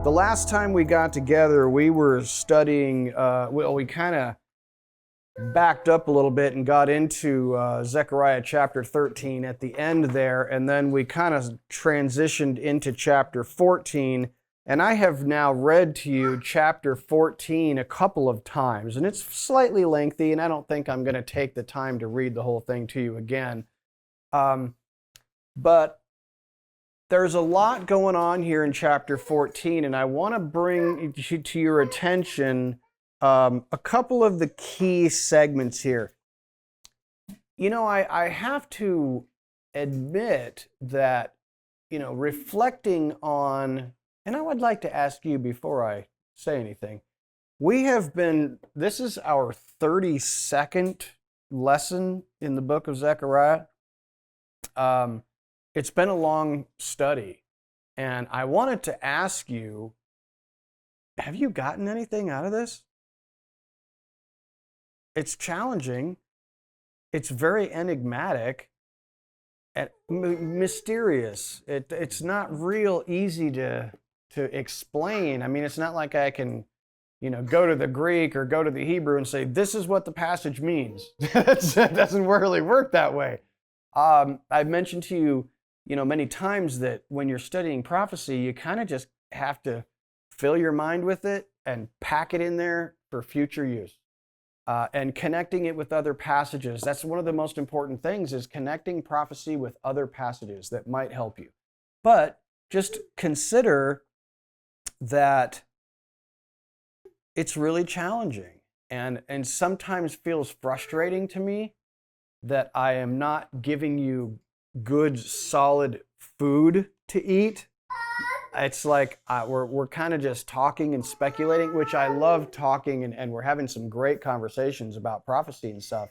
The last time we got together, we were studying, we kind of backed up a little bit and got into Zechariah chapter 13 at the end there, and then we kind of transitioned into chapter 14, and I have now read to you chapter 14 a couple of times, and it's slightly lengthy, and I don't think I'm going to take the time to read the whole thing to you again. But there's a lot going on here in chapter 14, and I want to bring to your attention a couple of the key segments here. You know, I have to admit that, reflecting on, and I would like to ask you before I say anything, this is our 32nd lesson in the book of Zechariah. It's been a long study, and I wanted to ask you, have you gotten anything out of this? It's challenging. It's very enigmatic and mysterious. It's not real easy to explain. I mean, it's not like I can, go to the Greek or go to the Hebrew and say, this is what the passage means. It doesn't really work that way. I've mentioned to you, many times that when you're studying prophecy, you kind of just have to fill your mind with it and pack it in there for future use. And connecting it with other passages. That's one of the most important things, is connecting prophecy with other passages that might help you. But just consider that it's really challenging and sometimes feels frustrating to me that I am not giving you good, solid food to eat. It's like we're kind of just talking and speculating, which I love talking, and we're having some great conversations about prophecy and stuff.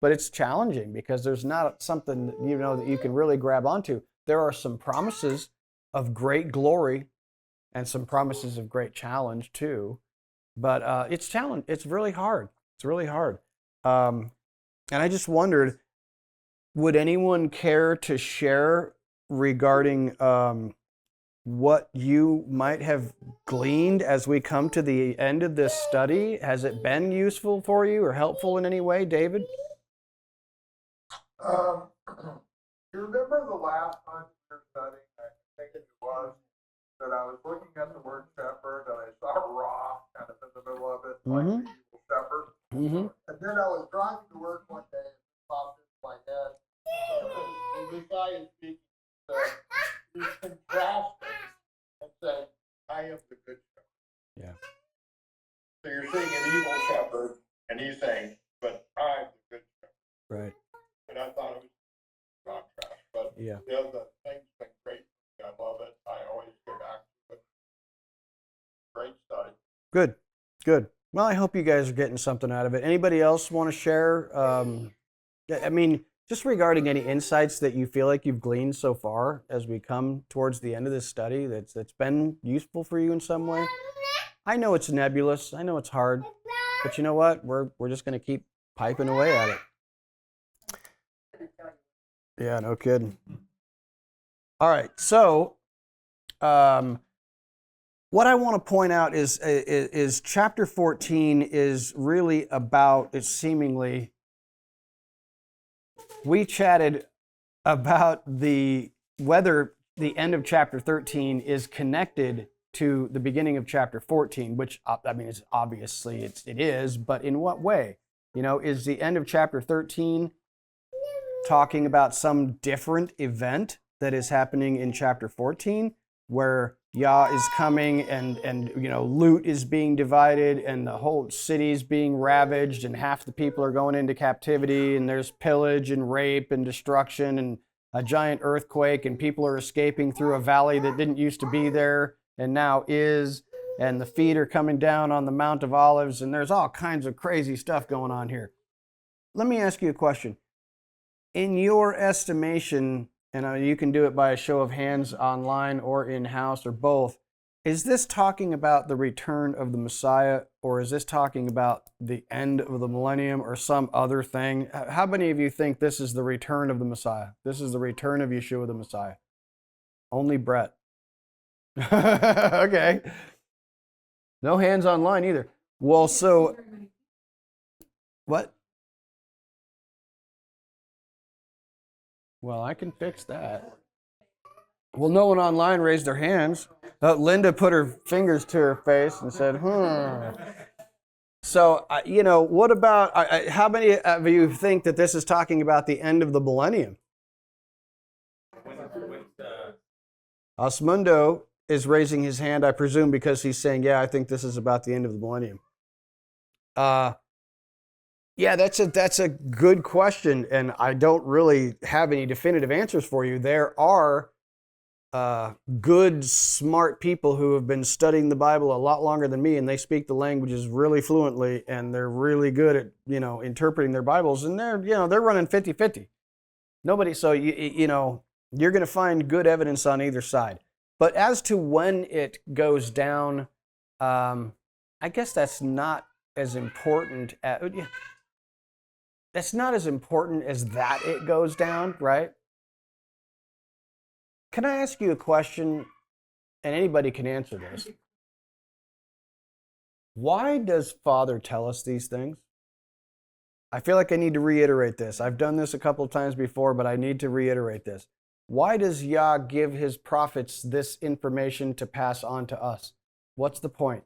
But it's challenging because there's not something that you can really grab onto. There are some promises of great glory and some promises of great challenge too. But it's challenge. It's really hard. It's really hard. And I just wondered, would anyone care to share regarding what you might have gleaned as we come to the end of this study? Has it been useful for you or helpful in any way, David? You remember the last time we were studying, I think it was, that I was looking at the word shepherd and I saw Ra kind of in the middle of it, like the evil shepherd. Mm-hmm. And then I was driving to work one day and it popped into my head. And this guy is speaking, he's contrasting and saying, I am the good shepherd. Yeah. So you're seeing an evil shepherd, and he's saying, but I'm the good shepherd. Right. And I thought it was a contrast. But yeah, the other thing's been great. I love it. I always go back to it. Great study. Good. Good. Well, I hope you guys are getting something out of it. Anybody else want to share? Just regarding any insights that you feel like you've gleaned so far as we come towards the end of this study that's been useful for you in some way. I know it's nebulous. I know it's hard. But you know what? We're just going to keep piping away at it. Yeah, no kidding. All right. So what I want to point out is chapter 14 is really about, it's seemingly, we chatted about whether the end of chapter 13 is connected to the beginning of chapter 14, which, it's obviously it is, but in what way? Is the end of chapter 13 talking about some different event that is happening in chapter 14, where Yah is coming and loot is being divided and the whole city is being ravaged and half the people are going into captivity and there's pillage and rape and destruction and a giant earthquake and people are escaping through a valley that didn't used to be there and now is, and the feet are coming down on the Mount of Olives, and there's all kinds of crazy stuff going on here. Let me ask you a question. In your estimation, and you can do it by a show of hands online or in-house or both, is this talking about the return of the Messiah, or is this talking about the end of the millennium or some other thing? How many of you think this is the return of the Messiah? This is the return of Yeshua the Messiah? Only Brett. Okay. No hands online either. Well, so what? Well, I can fix that. Well, no one online raised their hands. Linda put her fingers to her face and said, So, what about, how many of you think that this is talking about the end of the millennium? Osmundo is raising his hand, I presume, because he's saying, yeah, I think this is about the end of the millennium. Yeah, that's a good question, and I don't really have any definitive answers for you. There are good, smart people who have been studying the Bible a lot longer than me, and they speak the languages really fluently, and they're really good at interpreting their Bibles, and they're running 50-50. Nobody, so you're going to find good evidence on either side. But as to when it goes down, I guess that's not as important. That's not as important as that it goes down, right? Can I ask you a question? And anybody can answer this. Why does Father tell us these things? I feel like I need to reiterate this. I've done this a couple of times before, but I need to reiterate this. Why does Yah give his prophets this information to pass on to us? What's the point?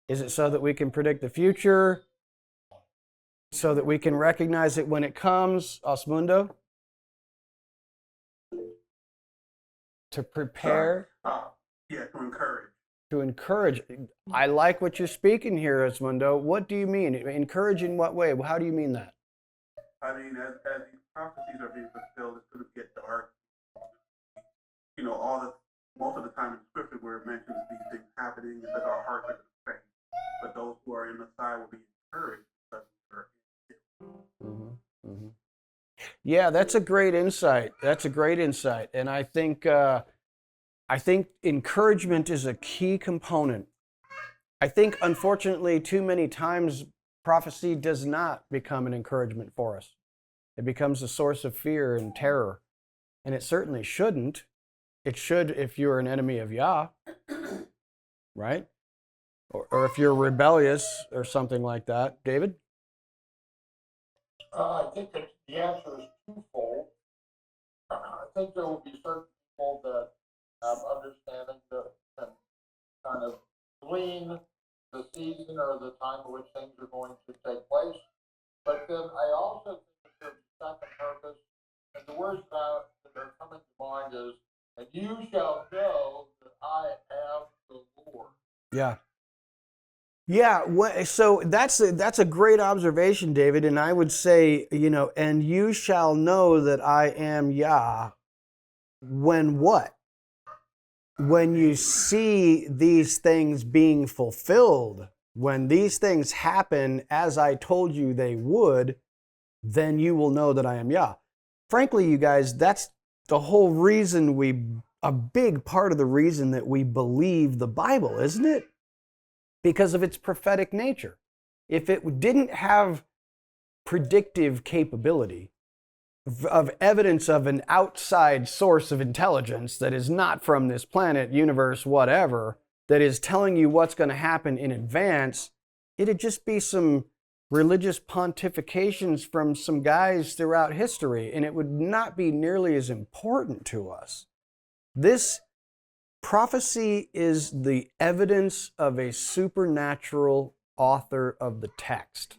Is it so that we can predict the future? So that we can recognize it when it comes? Osmundo? To prepare? Yeah, to encourage. To encourage. I like what you're speaking here, Osmundo. What do you mean? Encourage in what way? How do you mean that? I mean, as these prophecies are being fulfilled, it's going to get dark. Most of the time in Scripture where it mentions these things happening, it's like our hearts are going to faint. But those who are in the side will be encouraged. Yeah, that's a great insight. That's a great insight, and I think encouragement is a key component. I think, unfortunately, too many times prophecy does not become an encouragement for us. It becomes a source of fear and terror, and it certainly shouldn't. It should if you're an enemy of Yah, right? Or if you're rebellious or something like that. David? I think that the answer is twofold. I think there will be certain people that have understanding that can kind of glean the season or the time in which things are going to take place. But then I also think that there's a second purpose, and the words that are coming to mind is, and you shall know that I am the Lord. Yeah. Yeah, so that's a great observation, David, and I would say, and you shall know that I am Yah. When what? When you see these things being fulfilled, when these things happen as I told you they would, then you will know that I am Yah. Frankly, you guys, that's the whole reason a big part of the reason that we believe the Bible, isn't it? Because of its prophetic nature. If it didn't have predictive capability of evidence of an outside source of intelligence that is not from this planet, universe, whatever, that is telling you what's going to happen in advance, it'd just be some religious pontifications from some guys throughout history, and it would not be nearly as important to us. This prophecy is the evidence of a supernatural author of the text.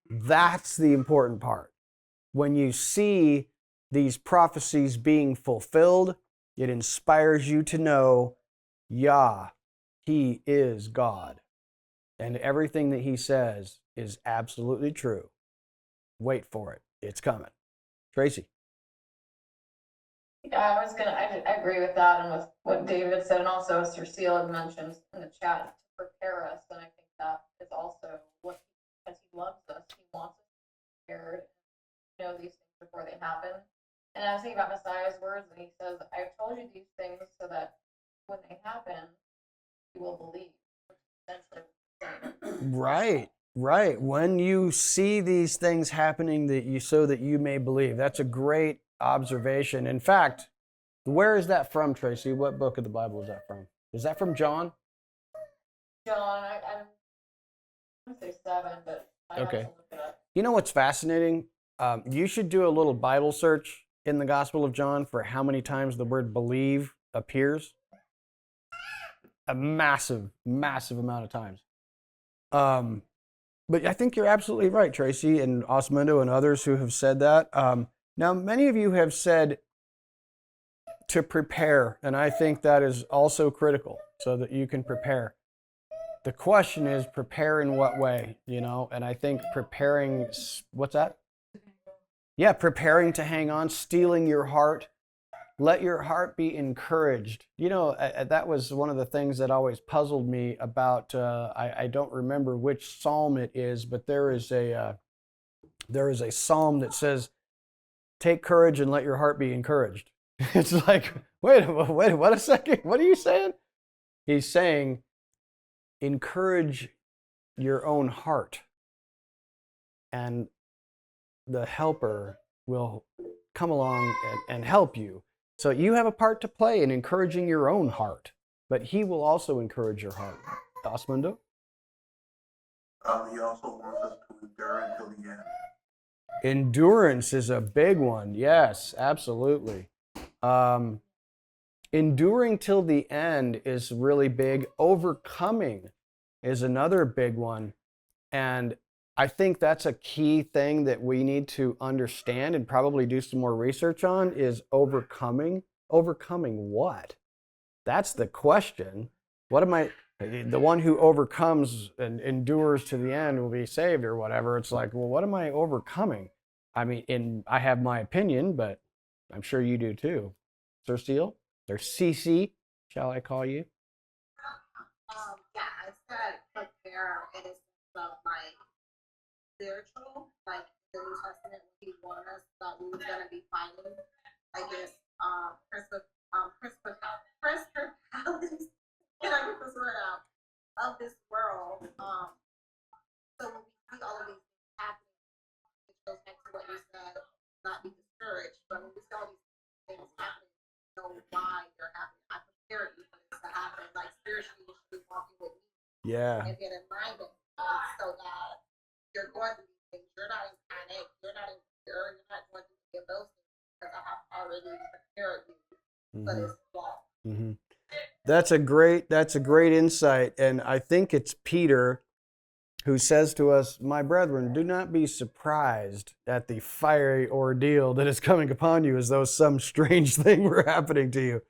That's the important part. When you see these prophecies being fulfilled, it inspires you to know, Yah, He is God. And everything that He says is absolutely true. Wait for it. It's coming. Tracy. Yeah, I agree with that and with what David said, and also as Cecile had mentioned in the chat, to prepare us. And I think that is also what, because He loves us, He wants us to be prepared, know these things before they happen. And I was thinking about Messiah's words, and he says, I've told you these things so that when they happen, you will believe. Right. When you see these things happening so that you may believe. That's a great observation. In fact, where is that from, Tracy? What book of the Bible is that from? Is that from John? John, I'm going to say 7, but I have to Okay. look it up. You know what's fascinating? You should do a little Bible search in the Gospel of John for how many times the word believe appears. A massive, massive amount of times. But I think you're absolutely right, Tracy and Osmundo and others who have said that. Now, many of you have said to prepare, and I think that is also critical so that you can prepare. The question is, prepare in what way, you know? And I think preparing, what's that? Yeah, preparing to hang on, steeling your heart. Let your heart be encouraged. You know, that was one of the things that always puzzled me about, I don't remember which psalm it is, but there is a psalm that says, take courage and let your heart be encouraged. It's like, wait, what a second. What are you saying? He's saying, encourage your own heart, and the helper will come along and help you. So you have a part to play in encouraging your own heart, but he will also encourage your heart. Osmundo? He also wants us to endure until the end. Endurance is a big one. Yes, absolutely. Enduring till the end is really big. Overcoming is another big one. And I think that's a key thing that we need to understand and probably do some more research on is overcoming. Overcoming what? That's the question. What am I, the one who overcomes and endures to the end will be saved or whatever. It's like, well, what am I overcoming? I mean, I have my opinion, but I'm sure you do too. Sir Steele? Or CC, shall I call you? Yeah, I said prepare in a sense of like spiritual, like the New Testament when he warned us that we was gonna be fighting against principalities. Can I get this word out? Of this world. So when we see all of these things happening, it goes back to what you said, not be discouraged. But when we see all these things happening, you know why they're happening. I prepared you for this to happen. Like spiritually, you should be walking with me. Yeah. And get in line with so that you're going through these things. You're not in panic. You're not in fear. You're not going through any of those things because I have already prepared you for this walk. Mm-hmm. That's a great insight. And I think it's Peter who says to us, my brethren, do not be surprised at the fiery ordeal that is coming upon you as though some strange thing were happening to you.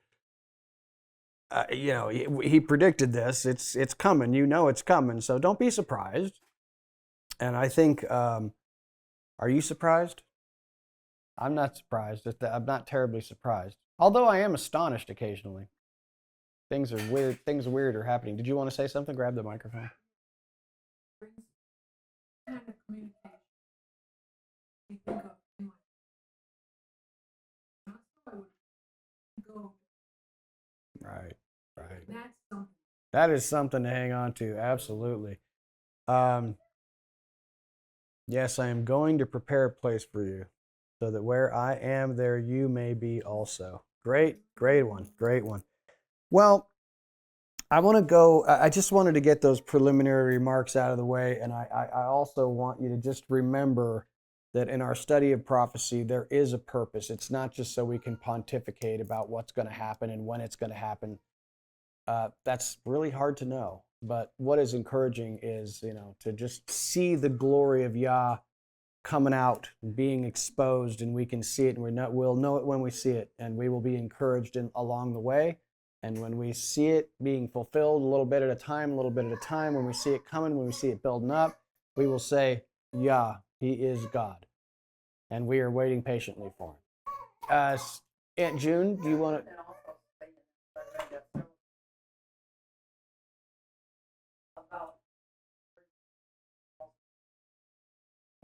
You know, he predicted this. It's coming. You know it's coming. So don't be surprised. And I think, are you surprised? I'm not surprised. I'm not terribly surprised. Although I am astonished occasionally. Things are weird. Things weird are happening. Did you want to say something? Grab the microphone. Kind of communication. You think of in like that's how I would go. Right. That's something. That is something to hang on to. Absolutely. Yes, I am going to prepare a place for you, so that where I am, there you may be also. Great one. Well, I want to go. I just wanted to get those preliminary remarks out of the way, and I also want you to just remember that in our study of prophecy, there is a purpose. It's not just so we can pontificate about what's going to happen and when it's going to happen. That's really hard to know. But what is encouraging is, to just see the glory of Yah coming out, being exposed, and we can see it, and we'll know it when we see it, and we will be encouraged along the way. And when we see it being fulfilled a little bit at a time, when we see it coming, when we see it building up, we will say, Yah, He is God. And we are waiting patiently for Him. Aunt June, do you want to?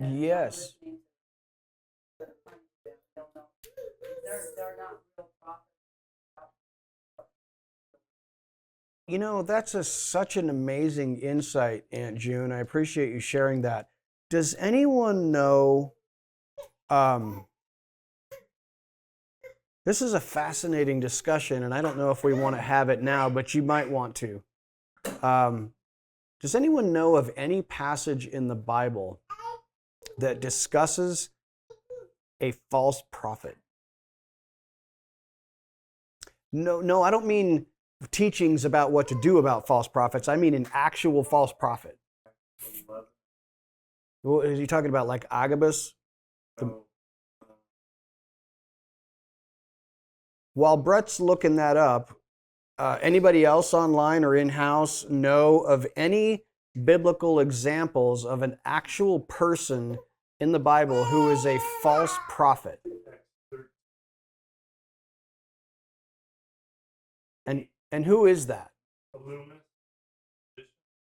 Yes. That's such an amazing insight, Aunt June. I appreciate you sharing that. Does anyone know? This is a fascinating discussion, and I don't know if we want to have it now, but you might want to. Does anyone know of any passage in the Bible that discusses a false prophet? No, I don't mean teachings about what to do about false prophets. I mean an actual false prophet. Well, is he talking about like Agabus? While Brett's looking that up, anybody else online or in-house know of any biblical examples of an actual person in the Bible who is a false prophet? And who is that?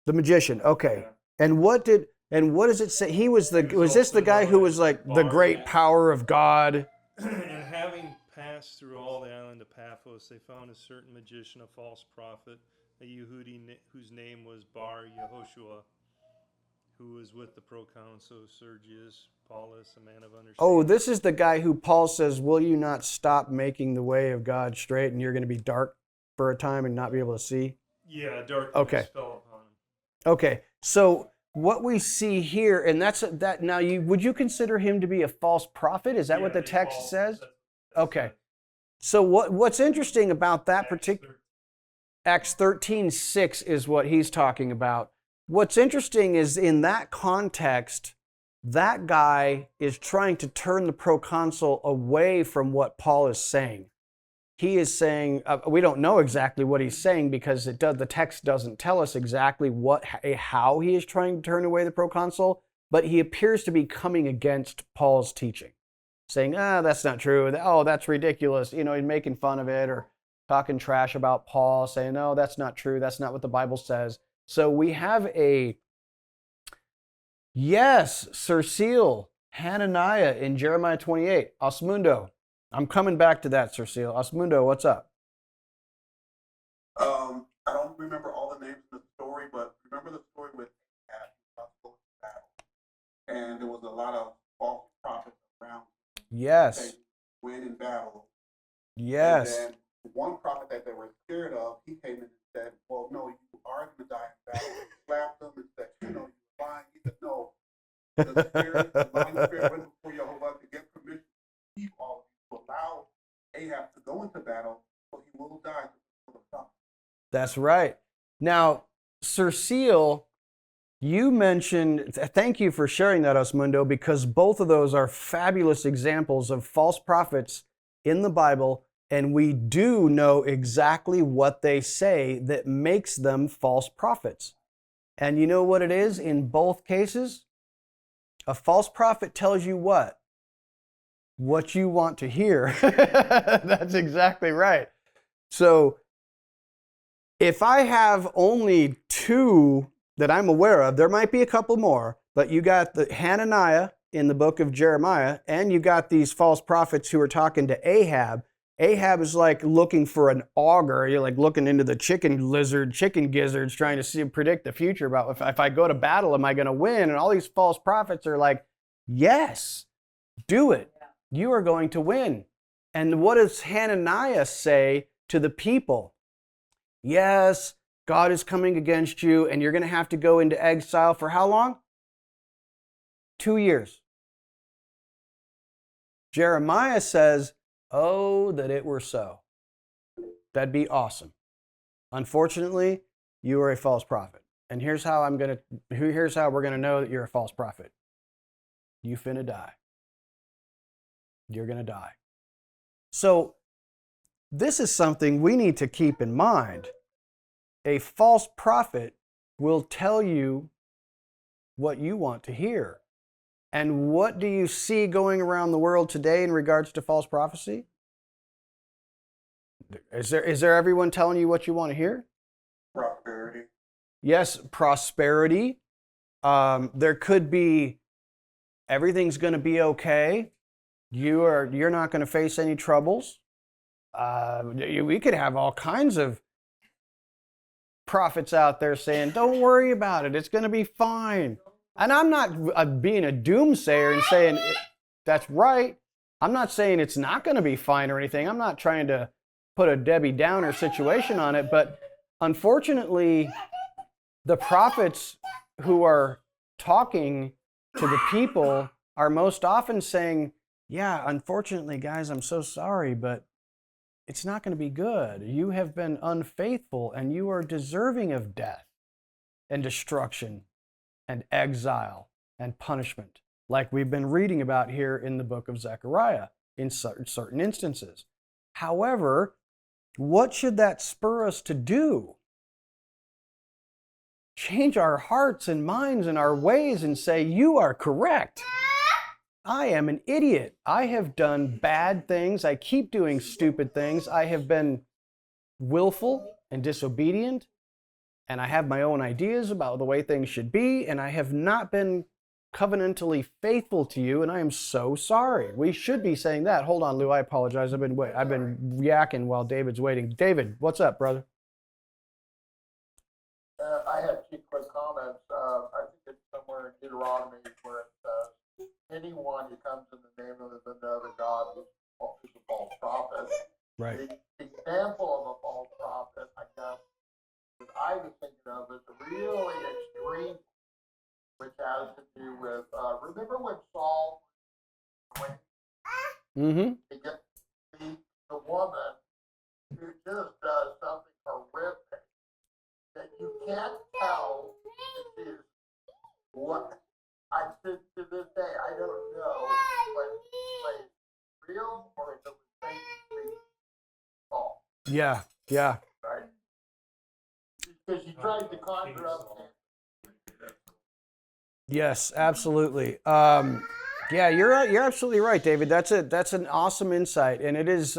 The magician. Okay. And what does it say? Was this the guy who was like the great power of God? And having passed through all the island of Paphos, they found a certain magician, a false prophet, a Yehudi whose name was Bar Yehoshua, who was with the proconsul Sergius Paulus, a man of understanding. Oh, this is the guy who Paul says, will you not stop making the way of God straight, and you're going to be dark for a time and not be able to see? Yeah, darkness fell upon him. Okay, so what we see here, and that's that. Now, would you consider him to be a false prophet? Is that what the text says? Okay. So what's interesting about that particular Acts 13:6 is what he's talking about. What's interesting is in that context, that guy is trying to turn the proconsul away from what Paul is saying. He is saying, we don't know exactly what he's saying because the text doesn't tell us exactly how he is trying to turn away the proconsul, but he appears to be coming against Paul's teaching, saying, that's not true. Oh, that's ridiculous. He's making fun of it or talking trash about Paul, saying, no, that's not true. That's not what the Bible says. So we have Sir Seal, Hananiah in Jeremiah 28, Osmundo. I'm coming back to that, Sir Seal. Osmundo, what's up? I don't remember all the names of the story, but remember the story with battle, and there was a lot of false prophets around. Yes. They win in battle. Yes. And then one prophet that they were scared of, he came in and said, "Well, no, you are going to die in battle." He slapped them and said, "You're lying." He said, "No, the lying spirit went before Jehovah to get permission to keep all of you, to allow Ahab to go into battle, so he will die for the prophet." That's right. Now, Sir Seal, you mentioned, thank you for sharing that, Osmundo, because both of those are fabulous examples of false prophets in the Bible, and we do know exactly what they say that makes them false prophets. And you know what it is in both cases? A false prophet tells you what? What you want to hear. That's exactly right. So, if I have only two that I'm aware of, there might be a couple more, but you got the Hananiah in the book of Jeremiah, and you got these false prophets who are talking to Ahab. Ahab is like looking for an augur. You're like looking into the chicken gizzards, trying to predict the future about if I go to battle, am I going to win? And all these false prophets are like, yes, do it. You are going to win. And what does Hananiah say to the people? Yes, God is coming against you, and you're going to have to go into exile for how long? 2 years. Jeremiah says, oh, that it were so. That'd be awesome. Unfortunately, you are a false prophet. And here's how we're going to know that you're a false prophet. You finna die. You're going to die. So, this is something we need to keep in mind. A false prophet will tell you what you want to hear. And what do you see going around the world today in regards to false prophecy? Is there everyone telling you what you want to hear? Prosperity. Yes, prosperity. There could be everything's going to be okay. You're not going to face any troubles. We could have all kinds of prophets out there saying, don't worry about it. It's going to be fine. And I'm not being a doomsayer and saying that's right. I'm not saying it's not going to be fine or anything. I'm not trying to put a Debbie Downer situation on it. But unfortunately, the prophets who are talking to the people are most often saying, yeah, unfortunately, guys, I'm so sorry, but it's not going to be good. You have been unfaithful and you are deserving of death and destruction and exile and punishment, like we've been reading about here in the book of Zechariah in certain instances. However, what should that spur us to do? Change our hearts and minds and our ways and say, you are correct. I am an idiot. I have done bad things. I keep doing stupid things. I have been willful and disobedient, and I have my own ideas about the way things should be, and I have not been covenantally faithful to you, and I am so sorry. We should be saying that. Hold on, Lou. I apologize. I've been yakking while David's waiting. David, what's up, brother? I have two quick comments. I think it's somewhere in Deuteronomy where it says, anyone who comes in the name of another God is a false prophet. Right. The example of a false prophet, I guess, that I was thinking of is really extreme, which has to do with, remember when Saul, when he gets the woman who just does something horrific that you can't tell if she's what, I to this day, I don't know what was real or if it was fake false, Yeah, yeah. right? Because you tried to conjure up. Yes, absolutely. Yeah, you're absolutely right, David. That's an awesome insight, and it is.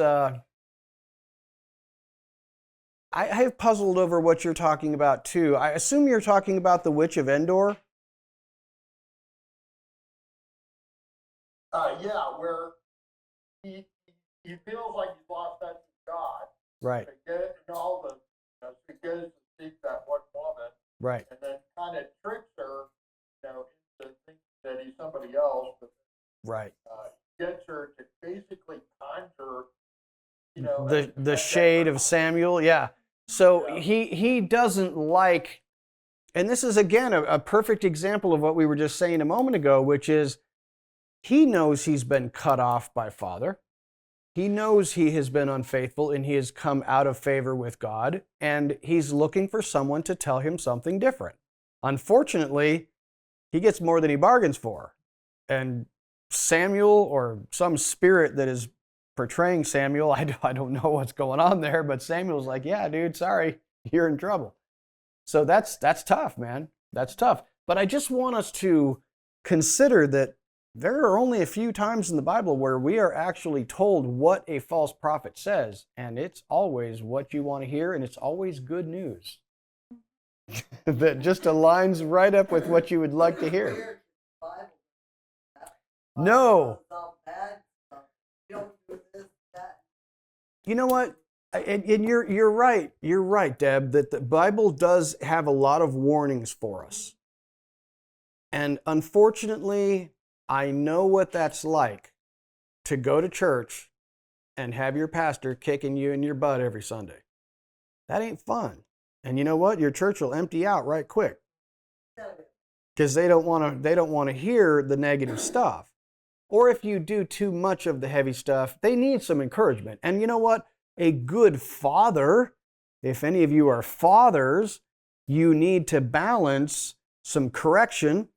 I have puzzled over what you're talking about too. I assume you're talking about the Witch of Endor. Yeah, where he feels like he's lost touch with God. Right. And all the, he goes to seek that one woman, Right. and then kind of tricks her, into thinking that he's somebody else, but Right. gets her to basically conjure, The shade of Samuel. Yeah. So he doesn't like, and this is again a perfect example of what we were just saying a moment ago, which is he knows he's been cut off by Father. He knows he has been unfaithful and he has come out of favor with God, and he's looking for someone to tell him something different. Unfortunately, he gets more than he bargains for. And Samuel, or some spirit that is portraying Samuel, I don't know what's going on there, but Samuel's like, yeah, dude, sorry, you're in trouble. So that's tough, man. That's tough. But I just want us to consider that there are only a few times in the Bible where we are actually told what a false prophet says, and it's always what you want to hear, and it's always good news. That just aligns right up with what you would like to hear. No. You know what? And you're right. You're right, Deb, that the Bible does have a lot of warnings for us. And unfortunately, I know what that's like to go to church and have your pastor kicking you in your butt every Sunday. That ain't fun. And you know what? Your church will empty out right quick. Because they don't want to hear the negative stuff. Or if you do too much of the heavy stuff, they need some encouragement. And you know what? A good father, if any of you are fathers, you need to balance some correction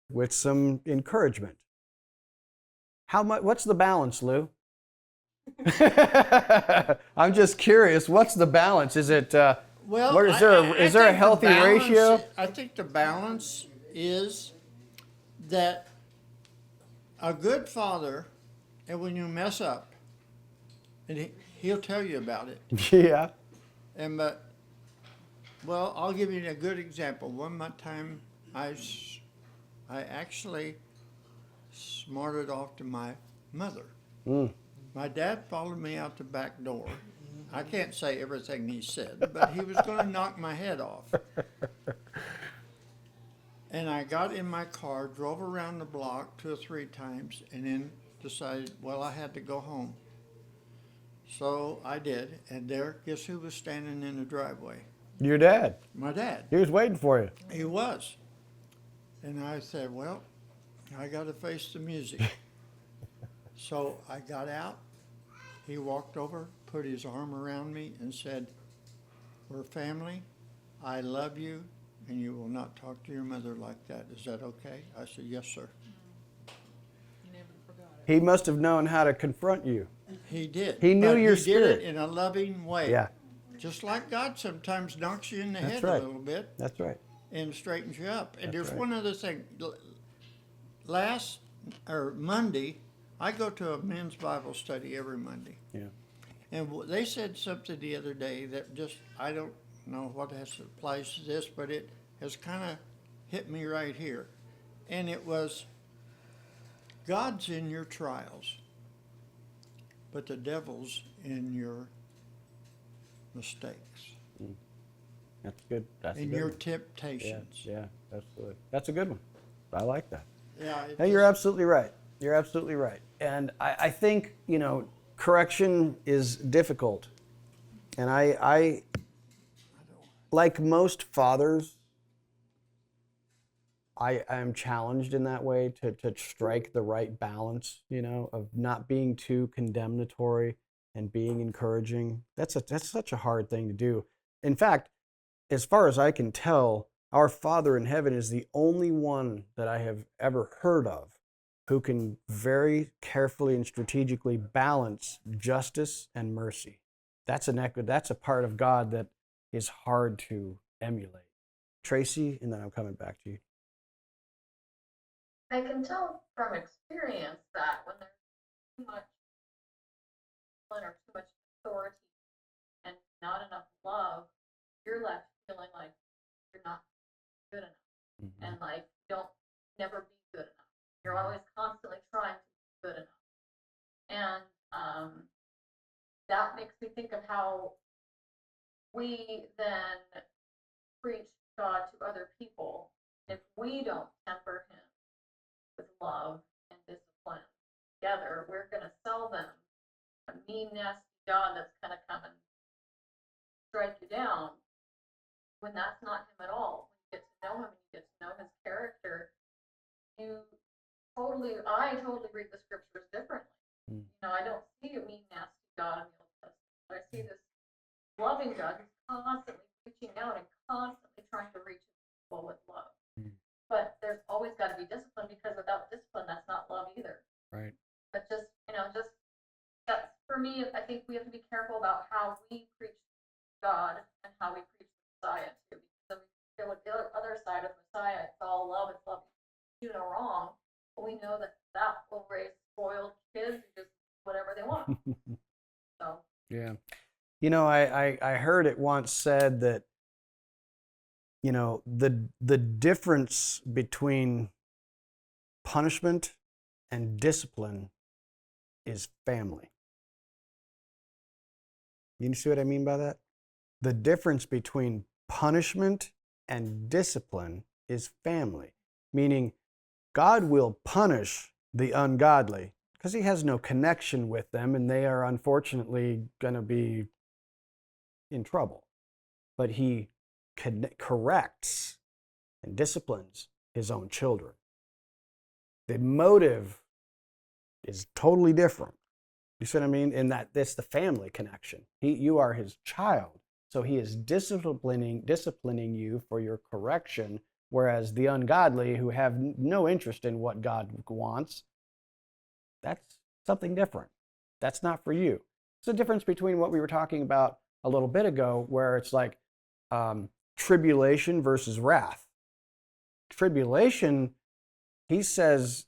with some encouragement. How much? What's the balance, Lou? I'm just curious. What's the balance? Is it? Well, is there a healthy ratio? I think the balance is that a good father, and when you mess up, and he'll tell you about it. Yeah. Well, I'll give you a good example. One time, I actually smarted off to my mother. My dad followed me out the back door. I can't say everything he said, but he was going to knock my head off. And I got in my car, drove around the block 2 or 3 times, and then decided, well, I had to go home. So I did, and there, guess who was standing in the driveway? Your dad. My dad. He was waiting for you. He was. And I said, well, I got to face the music. So I got out. He walked over, put his arm around me, and said, we're family. I love you, and you will not talk to your mother like that. Is that okay? I said, yes, sir. You never forgot it. He must have known how to confront you. He did. He knew but your he spirit. did it in a loving way. Yeah, Just like God sometimes knocks you in the That's head right. a little bit that's right. and straightens you up. And That's there's right. one other thing. Monday, I go to a men's Bible study every Monday. Yeah. And they said something the other day that just, I don't know what applies to this, but it has kind of hit me right here. And it was, God's in your trials, but the devil's in your mistakes, That's good. That's a in good your one. temptations. Yeah, absolutely. That's a good one. I like that. Yeah, Hey, you're absolutely right. You're absolutely right. And I think, correction is difficult. And I like most fathers, I am challenged in that way to strike the right balance, of not being too condemnatory and being encouraging. That's such a hard thing to do. In fact, as far as I can tell, our Father in heaven is the only one that I have ever heard of who can very carefully and strategically balance justice and mercy. That's a part of God that is hard to emulate. Tracy, and then I'm coming back to you. I can tell from experience that when there's too much discipline or too much authority and not enough love, you're left feeling like you're not good enough. Mm-hmm. And like don't never be good enough. You're always constantly trying to be good enough. And that makes me think of how we then preach God to other people if we don't temper him with love and discipline together. We're going to sell them a mean, nasty God that's going to come and strike you down when that's not him at all. When you get to know him and you get to know his character, I totally read the scriptures differently. I don't see a mean, nasty God in the Old Testament. I see this loving God who's constantly reaching out and constantly trying to reach people with love. But there's always got to be discipline, because without discipline, that's not love either. Right. But just that's for me. I think we have to be careful about how we preach God and how we preach Messiah too. Because we feel with the other side of Messiah, it's all love, it's love. You do no wrong, but we know that will raise spoiled kids who just whatever they want. So Yeah. I heard it once said that, the difference between punishment and discipline is family. You see what I mean by that? The difference between punishment and discipline is family, meaning God will punish the ungodly because he has no connection with them and they are unfortunately going to be in trouble. But he corrects and disciplines his own children. The motive is totally different. You see what I mean? In that it's the family connection. You are his child. So he is disciplining you for your correction, whereas the ungodly who have no interest in what God wants, that's something different. That's not for you. It's the difference between what we were talking about a little bit ago, where it's like tribulation versus wrath. Tribulation, he says,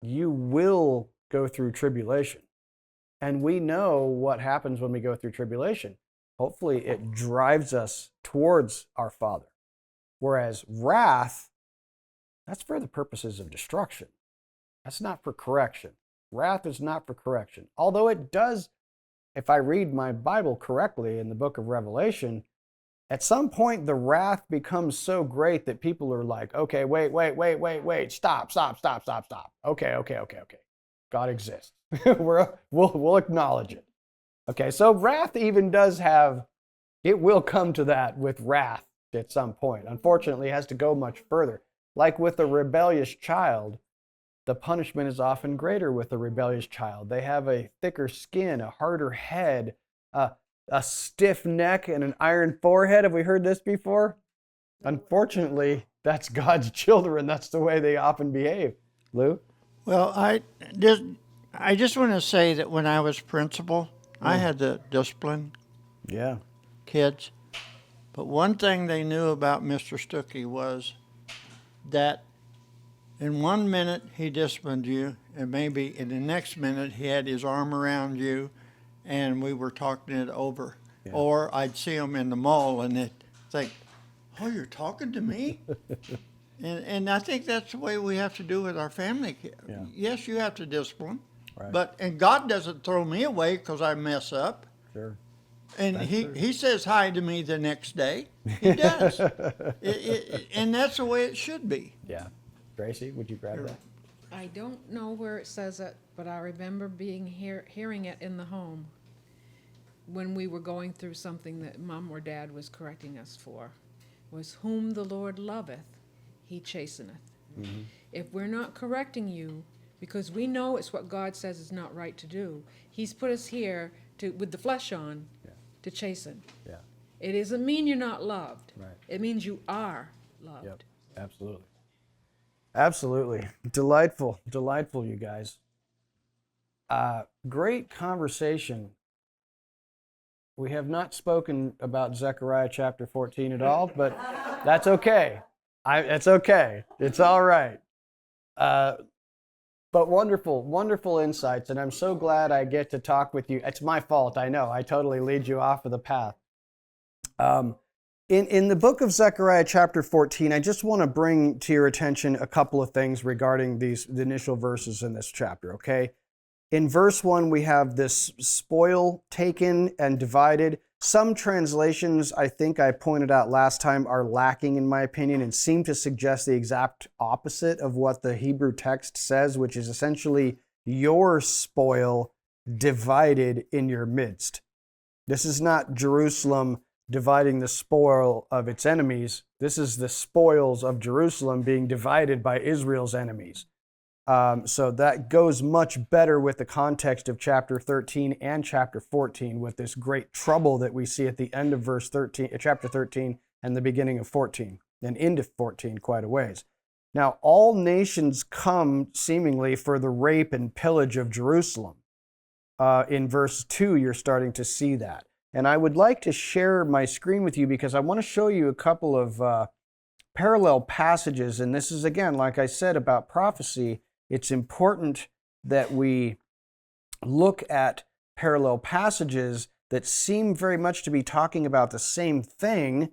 you will go through tribulation. And we know what happens when we go through tribulation. Hopefully it drives us towards our Father. Whereas wrath, that's for the purposes of destruction. That's not for correction. Wrath is not for correction. Although it does, if I read my Bible correctly in the book of Revelation, at some point the wrath becomes so great that people are like, okay, wait, stop. Okay. God exists. We'll acknowledge it. Okay, so wrath even does have It will come to that with wrath at some point. Unfortunately, it has to go much further. Like with a rebellious child, the punishment is often greater with a rebellious child. They have a thicker skin, a harder head, a stiff neck, and an iron forehead. Have we heard this before? Unfortunately, that's God's children. That's the way they often behave. Lou? Well, I just want to say that when I was principal, I had to discipline Yeah. kids. But one thing they knew about Mr. Stuckey was that in 1 minute he disciplined you, and maybe in the next minute he had his arm around you, and we were talking it over. Yeah. Or I'd see him in the mall, and they'd think, "Oh, you're talking to me?" And I think that's the way we have to do with our family. Yeah. Yes, you have to discipline, Right. and God doesn't throw me away because I mess up. Sure. And That's he, true. he says hi to me the next day. He does. And that's the way it should be. Yeah. Gracie, would you grab that? I don't know where it says it, but I remember hearing it in the home when we were going through something that Mom or Dad was correcting us for, was whom the Lord loveth, he chasteneth. Mm-hmm. If we're not correcting you, because we know it's what God says is not right to do, he's put us here with the flesh on, to chasten. Yeah. It doesn't mean you're not loved. Right. It means you are loved. Yep. Absolutely. Absolutely. Delightful. Delightful, you guys. Great conversation. We have not spoken about Zechariah chapter 14 at all, but that's okay. It's okay. It's all right. But wonderful, wonderful insights, and I'm so glad I get to talk with you. It's my fault, I know. I totally lead you off of the path. In the book of Zechariah chapter 14, I just want to bring to your attention a couple of things regarding the initial verses in this chapter, okay? In verse 1, we have this spoil taken and divided. Some translations, I think I pointed out last time, are lacking in my opinion and seem to suggest the exact opposite of what the Hebrew text says, which is essentially your spoil divided in your midst. This is not Jerusalem dividing the spoil of its enemies. This is the spoils of Jerusalem being divided by Israel's enemies. So that goes much better with the context of chapter 13 and chapter 14 with this great trouble that we see at the end of chapter 13 and the beginning of 14 and into 14 quite a ways. Now, all nations come seemingly for the rape and pillage of Jerusalem. In verse 2, you're starting to see that. And I would like to share my screen with you because I want to show you a couple of parallel passages. And this is, again, like I said about prophecy, it's important that we look at parallel passages that seem very much to be talking about the same thing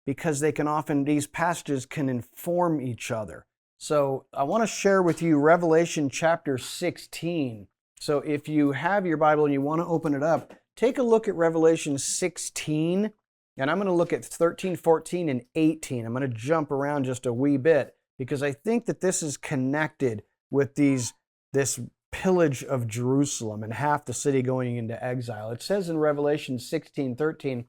because these passages can inform each other. So I want to share with you Revelation chapter 16. So if you have your Bible and you want to open it up, take a look at Revelation 16, and I'm going to look at 13, 14, and 18. I'm going to jump around just a wee bit because I think that this is connected with this pillage of Jerusalem and half the city going into exile. It says in Revelation 16:13,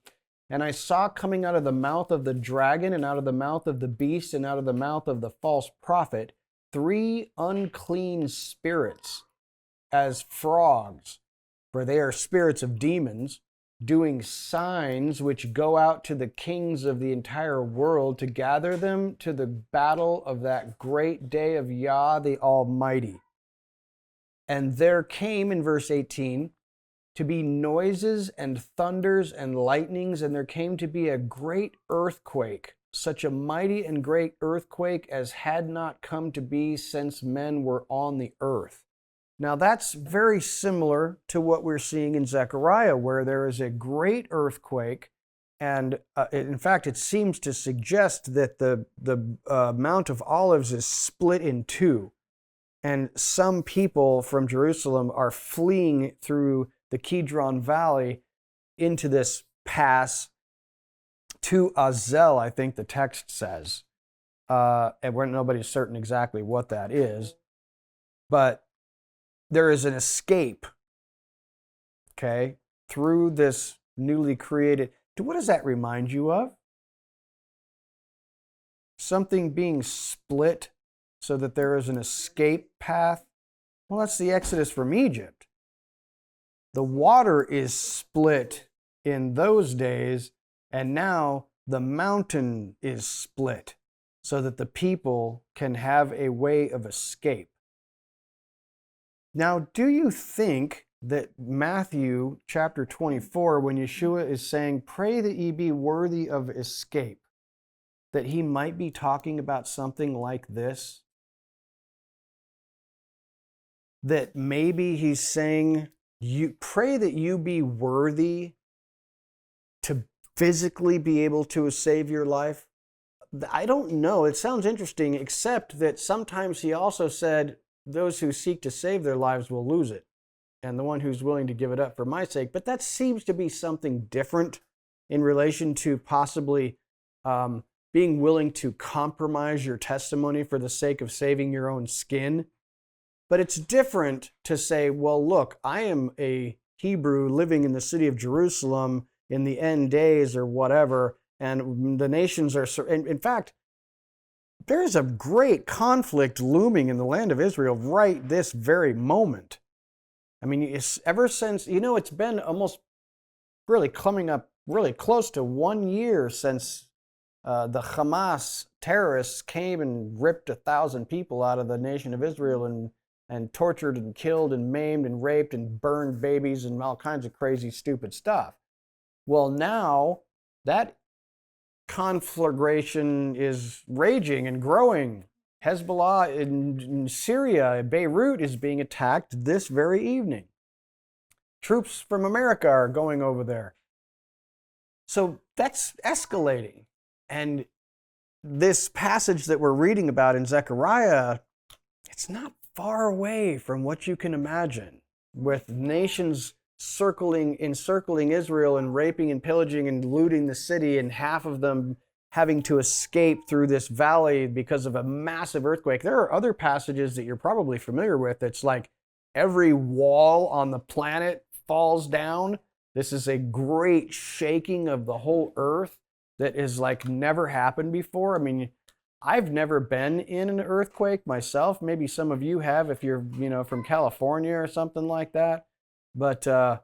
"And I saw coming out of the mouth of the dragon and out of the mouth of the beast and out of the mouth of the false prophet 3 unclean spirits as frogs, for they are spirits of demons, doing signs which go out to the kings of the entire world to gather them to the battle of that great day of Yah the Almighty. And there came," in verse 18, "to be noises and thunders and lightnings, and there came to be a great earthquake, such a mighty and great earthquake as had not come to be since men were on the earth." Now that's very similar to what we're seeing in Zechariah, where there is a great earthquake, and in fact, it seems to suggest that the Mount of Olives is split in two, and some people from Jerusalem are fleeing through the Kidron Valley into this pass to Azel, I think the text says, and nobody's certain exactly what that is, but there is an escape, okay, through this newly created. What does that remind you of? Something being split so that there is an escape path? Well, that's the Exodus from Egypt. The water is split in those days, and now the mountain is split so that the people can have a way of escape. Now, do you think that Matthew chapter 24, when Yeshua is saying, pray that ye be worthy of escape, that he might be talking about something like this? That maybe he's saying, you pray that you be worthy to physically be able to save your life? I don't know. It sounds interesting, except that sometimes he also said, those who seek to save their lives will lose it, and the one who's willing to give it up for my sake. But that seems to be something different in relation to possibly being willing to compromise your testimony for the sake of saving your own skin. But it's different to say, well, look, I am a Hebrew living in the city of Jerusalem in the end days or whatever, and the nations are, in fact, there's a great conflict looming in the land of Israel right this very moment. I mean, it's ever since, it's been almost really coming up really close to 1 year since the Hamas terrorists came and ripped 1,000 people out of the nation of Israel and tortured and killed and maimed and raped and burned babies and all kinds of crazy, stupid stuff. Well, now that conflagration is raging and growing. Hezbollah in Syria, Beirut, is being attacked this very evening. Troops from America are going over there. So that's escalating. And this passage that we're reading about in Zechariah, it's not far away from what you can imagine, with nations encircling Israel and raping and pillaging and looting the city, and half of them having to escape through this valley because of a massive earthquake. There are other passages that you're probably familiar with. It's like every wall on the planet falls down. This is a great shaking of the whole earth that is like never happened before. I mean, I've never been in an earthquake myself. Maybe some of you have if you're, from California or something like that. But an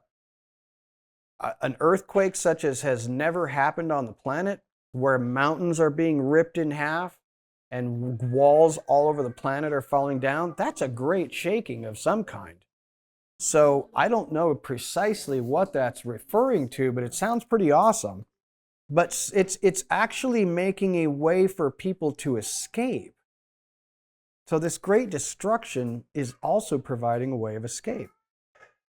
earthquake such as has never happened on the planet, where mountains are being ripped in half and walls all over the planet are falling down, that's a great shaking of some kind. So I don't know precisely what that's referring to, but it sounds pretty awesome. But it's actually making a way for people to escape. So this great destruction is also providing a way of escape.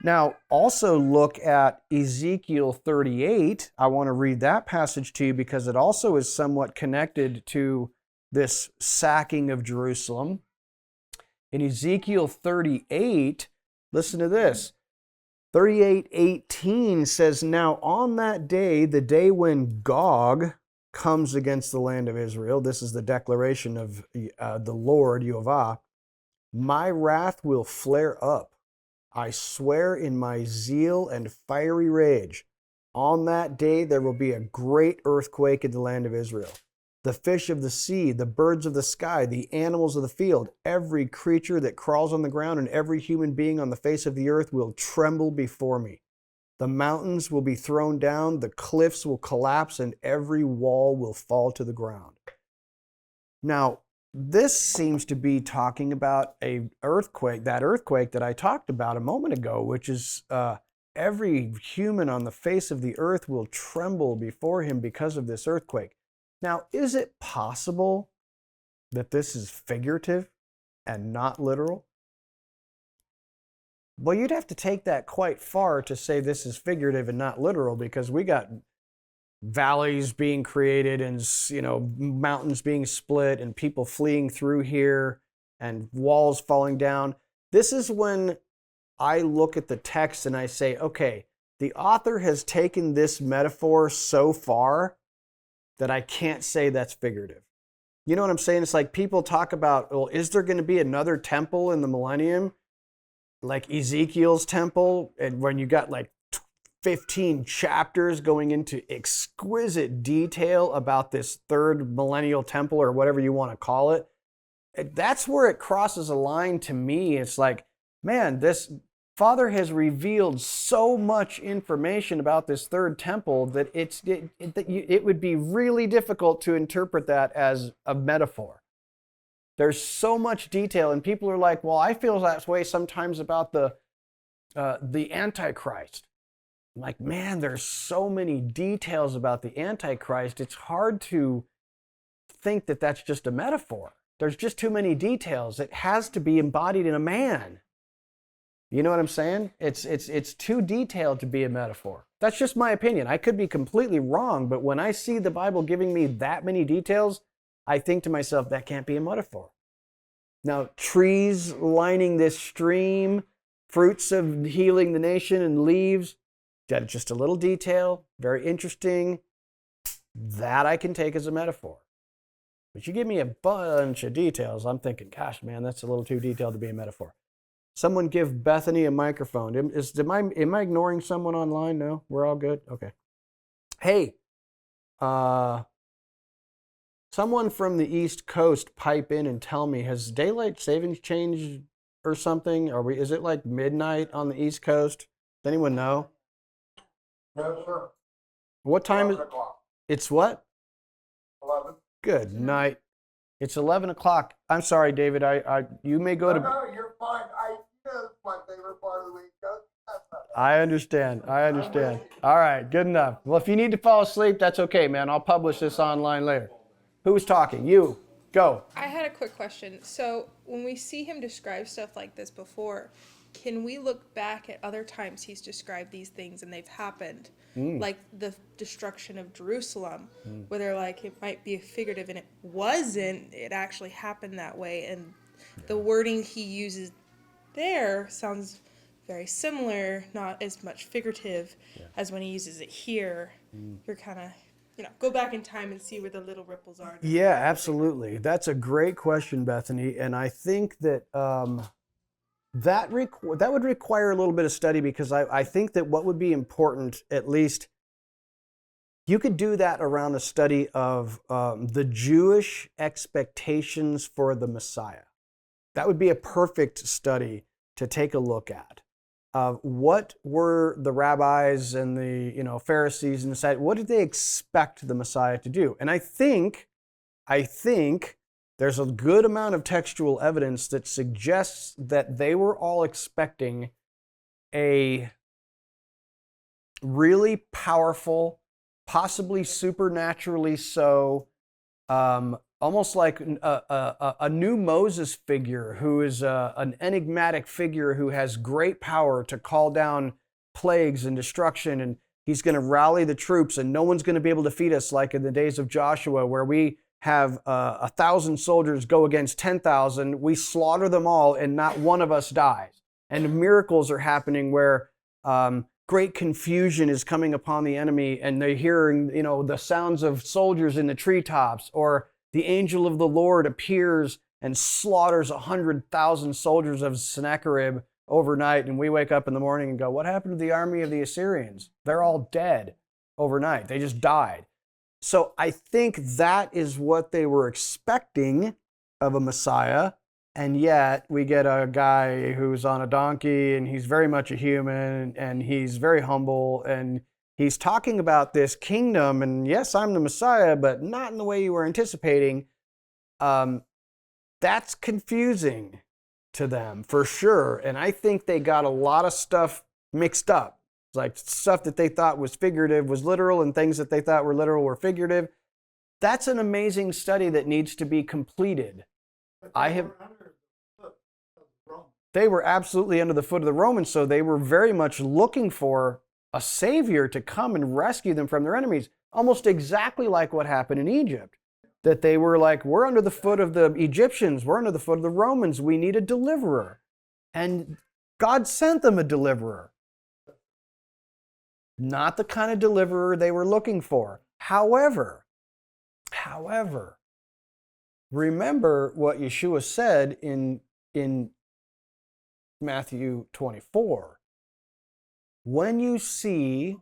Now, also look at Ezekiel 38. I want to read that passage to you because it also is somewhat connected to this sacking of Jerusalem. In Ezekiel 38, listen to this. 38:18 says, now on that day, the day when Gog comes against the land of Israel, this is the declaration of the Lord, Yehovah, my wrath will flare up. I swear in my zeal and fiery rage. On that day there will be a great earthquake in the land of Israel. The fish of the sea, the birds of the sky, the animals of the field, every creature that crawls on the ground and every human being on the face of the earth will tremble before me. The mountains will be thrown down, the cliffs will collapse, and every wall will fall to the ground. Now, this seems to be talking about that earthquake that I talked about a moment ago, which is every human on the face of the earth will tremble before him because of this earthquake. Now, is it possible that this is figurative and not literal? Well, you'd have to take that quite far to say this is figurative and not literal, because we got valleys being created and mountains being split and people fleeing through here and walls falling down. This is when I look at the text and I say, okay, the author has taken this metaphor so far that I can't say that's figurative. You know what I'm saying? It's like people talk about, well, is there going to be another temple in the millennium, like Ezekiel's temple, and when you got like 15 chapters going into exquisite detail about this third millennial temple or whatever you want to call it. That's where it crosses a line to me. It's like, man, this Father has revealed so much information about this third temple that it would be really difficult to interpret that as a metaphor. There's so much detail, and people are like, well, I feel that way sometimes about the Antichrist. I'm like, man, there's so many details about the Antichrist. It's hard to think that that's just a metaphor. There's just too many details. It has to be embodied in a man. You know what I'm saying? It's too detailed to be a metaphor. That's just my opinion. I could be completely wrong, but when I see the Bible giving me that many details, I think to myself, that can't be a metaphor. Now, trees lining this stream, fruits of healing the nation, and leaves, that's just a little detail, very interesting. That I can take as a metaphor. But you give me a bunch of details, I'm thinking, gosh, man, that's a little too detailed to be a metaphor. Someone give Bethany a microphone. Am I ignoring someone online? No? We're all good? Okay. Hey, someone from the East Coast pipe in and tell me, has daylight savings changed or something? Is it like midnight on the East Coast? Does anyone know? No, sir. What time is 11 o'clock. It's what? 11. Good night. It's 11 o'clock. I'm sorry, David. You may go to... No, you're fine. It's my favorite part of the week. I understand. All right, good enough. Well, if you need to fall asleep, that's okay, man. I'll publish this online later. Who's talking? You. Go. I had a quick question. So when we see him describe stuff like this before, can we look back at other times he's described these things and they've happened? Like the destruction of Jerusalem, where they're like, it might be figurative, and it wasn't. It actually happened that way. And the wording he uses there sounds very similar, not as much figurative as when he uses it here. You're kind of, go back in time and see where the little ripples are. Yeah, absolutely. That's a great question, Bethany. And I think that that would require a little bit of study, because I think that what would be important, at least, you could do that around a study of the Jewish expectations for the Messiah. That would be a perfect study to take a look at. What were the rabbis and the Pharisees and the Sadducees, what did they expect the Messiah to do? And I think there's a good amount of textual evidence that suggests that they were all expecting a really powerful, possibly supernaturally so, almost like a new Moses figure who is an enigmatic figure who has great power to call down plagues and destruction, and he's going to rally the troops, and no one's going to be able to defeat us like in the days of Joshua, where we have 1,000 soldiers go against 10,000. We slaughter them all, and not one of us dies. And miracles are happening where great confusion is coming upon the enemy, and they're hearing the sounds of soldiers in the treetops, or the angel of the Lord appears and slaughters 100,000 soldiers of Sennacherib overnight, and we wake up in the morning and go, what happened to the army of the Assyrians? They're all dead overnight. They just died. So I think that is what they were expecting of a Messiah, and yet we get a guy who's on a donkey, and he's very much a human, and he's very humble, and he's talking about this kingdom, and yes, I'm the Messiah, but not in the way you were anticipating. That's confusing to them, for sure. And I think they got a lot of stuff mixed up. Like stuff that they thought was figurative was literal, and things that they thought were literal were figurative. That's an amazing study that needs to be completed. They were absolutely under the foot of the Romans, so they were very much looking for a savior to come and rescue them from their enemies, almost exactly like what happened in Egypt. That they were like, we're under the foot of the Egyptians, we're under the foot of the Romans, we need a deliverer. And God sent them a deliverer. Not the kind of deliverer they were looking for. However, remember what Yeshua said in Matthew 24. when you see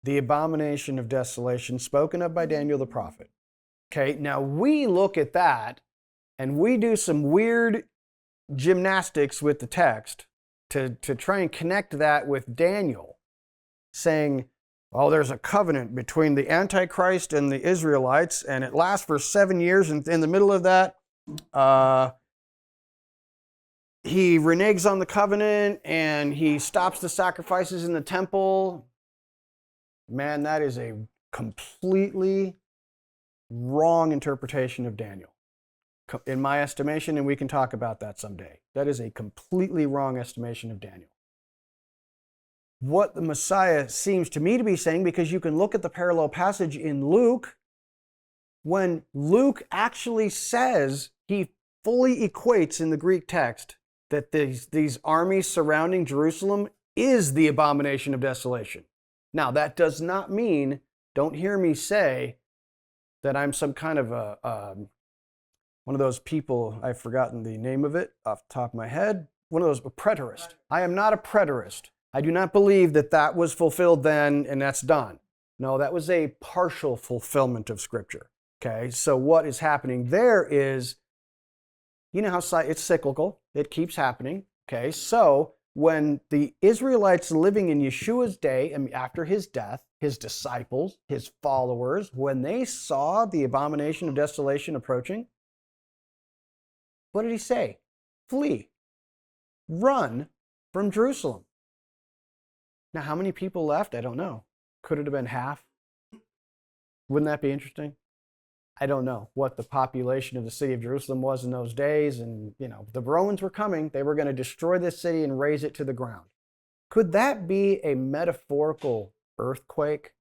the abomination of desolation spoken of by Daniel the prophet, okay, now we look at that and we do some weird gymnastics with the text to try and connect that with Daniel, saying, oh, there's a covenant between the Antichrist and the Israelites, and it lasts for 7 years, and in the middle of that, he reneges on the covenant, and he stops the sacrifices in the temple. Man, that is a completely wrong interpretation of Daniel, in my estimation, and we can talk about that someday. That is a completely wrong estimation of Daniel. What the Messiah seems to me to be saying, because you can look at the parallel passage in Luke, when Luke actually says, he fully equates in the Greek text that these armies surrounding Jerusalem is the abomination of desolation. Now, that does not mean, don't hear me say, that I'm some kind of one of those people, I've forgotten the name of it off the top of my head, one of those, a preterist. I am not a preterist. I do not believe that that was fulfilled then and that's done. No, that was a partial fulfillment of Scripture. Okay, so what is happening there is, you know how it's cyclical, it keeps happening. Okay, so when the Israelites living in Yeshua's day and after his death, his disciples, his followers, when they saw the abomination of desolation approaching, what did he say? Flee. Run from Jerusalem. Now, how many people left? I don't know. Could it have been half? Wouldn't that be interesting? I don't know what the population of the city of Jerusalem was in those days. And, you know, the Romans were coming. They were going to destroy this city and raze it to the ground. Could that be a metaphorical earthquake?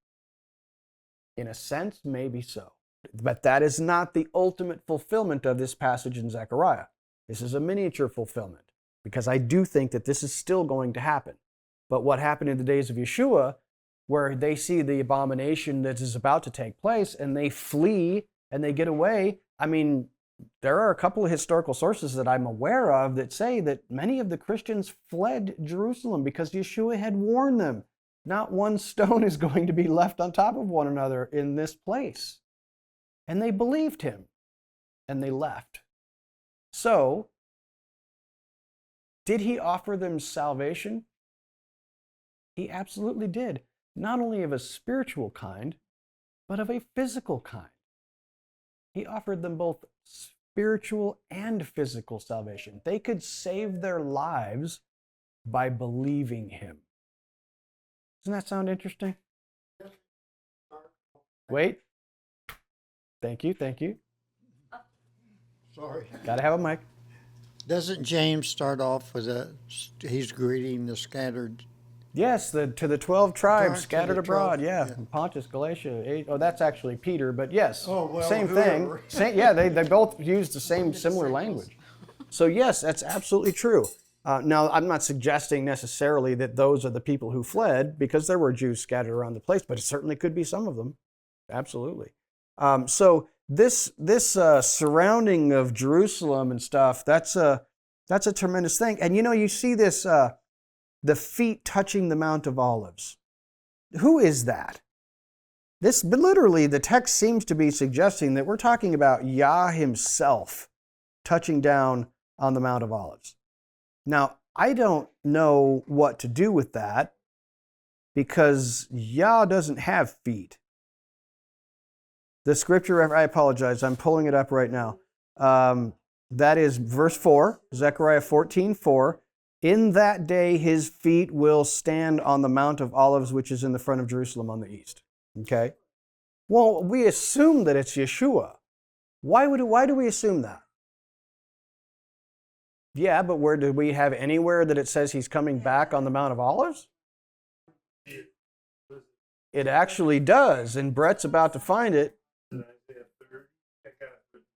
In a sense, maybe so. But that is not the ultimate fulfillment of this passage in Zechariah. This is a miniature fulfillment, because I do think that this is still going to happen. But what happened in the days of Yeshua, where they see the abomination that is about to take place and they flee and they get away, I mean, there are a couple of historical sources that I'm aware of that say that many of the Christians fled Jerusalem because Yeshua had warned them, not one stone is going to be left on top of one another in this place. And they believed him, and they left. So, did he offer them salvation? He absolutely did. Not only of a spiritual kind, but of a physical kind. He offered them both spiritual and physical salvation. They could save their lives by believing him. Doesn't that sound interesting? Wait. Thank you. Sorry. Got to have a mic. Doesn't James start off with he's greeting the scattered? Yes, to the 12 tribes To scattered the abroad. 12, Yeah. yeah. Pontus, Galatia. Oh, that's actually Peter, but yes. Oh, well, same whoever. thing. Yeah, they both use the same similar language. So yes, that's absolutely true. Now, I'm not suggesting necessarily that those are the people who fled, because there were Jews scattered around the place, but it certainly could be some of them. Absolutely. So this surrounding of Jerusalem and stuff, that's a tremendous thing. And you know, you see this, the feet touching the Mount of Olives. Who is that? This literally, the text seems to be suggesting that we're talking about Yah himself touching down on the Mount of Olives. Now, I don't know what to do with that, because Yah doesn't have feet. The scripture, I apologize, I'm pulling it up right now. That is verse 4, Zechariah 14:4. In that day his feet will stand on the Mount of Olives, which is in the front of Jerusalem on the east. Okay? Well, we assume that it's Yeshua. Why do we assume that? Yeah, but where do we have anywhere that it says he's coming back on the Mount of Olives? It actually does, and Brett's about to find it.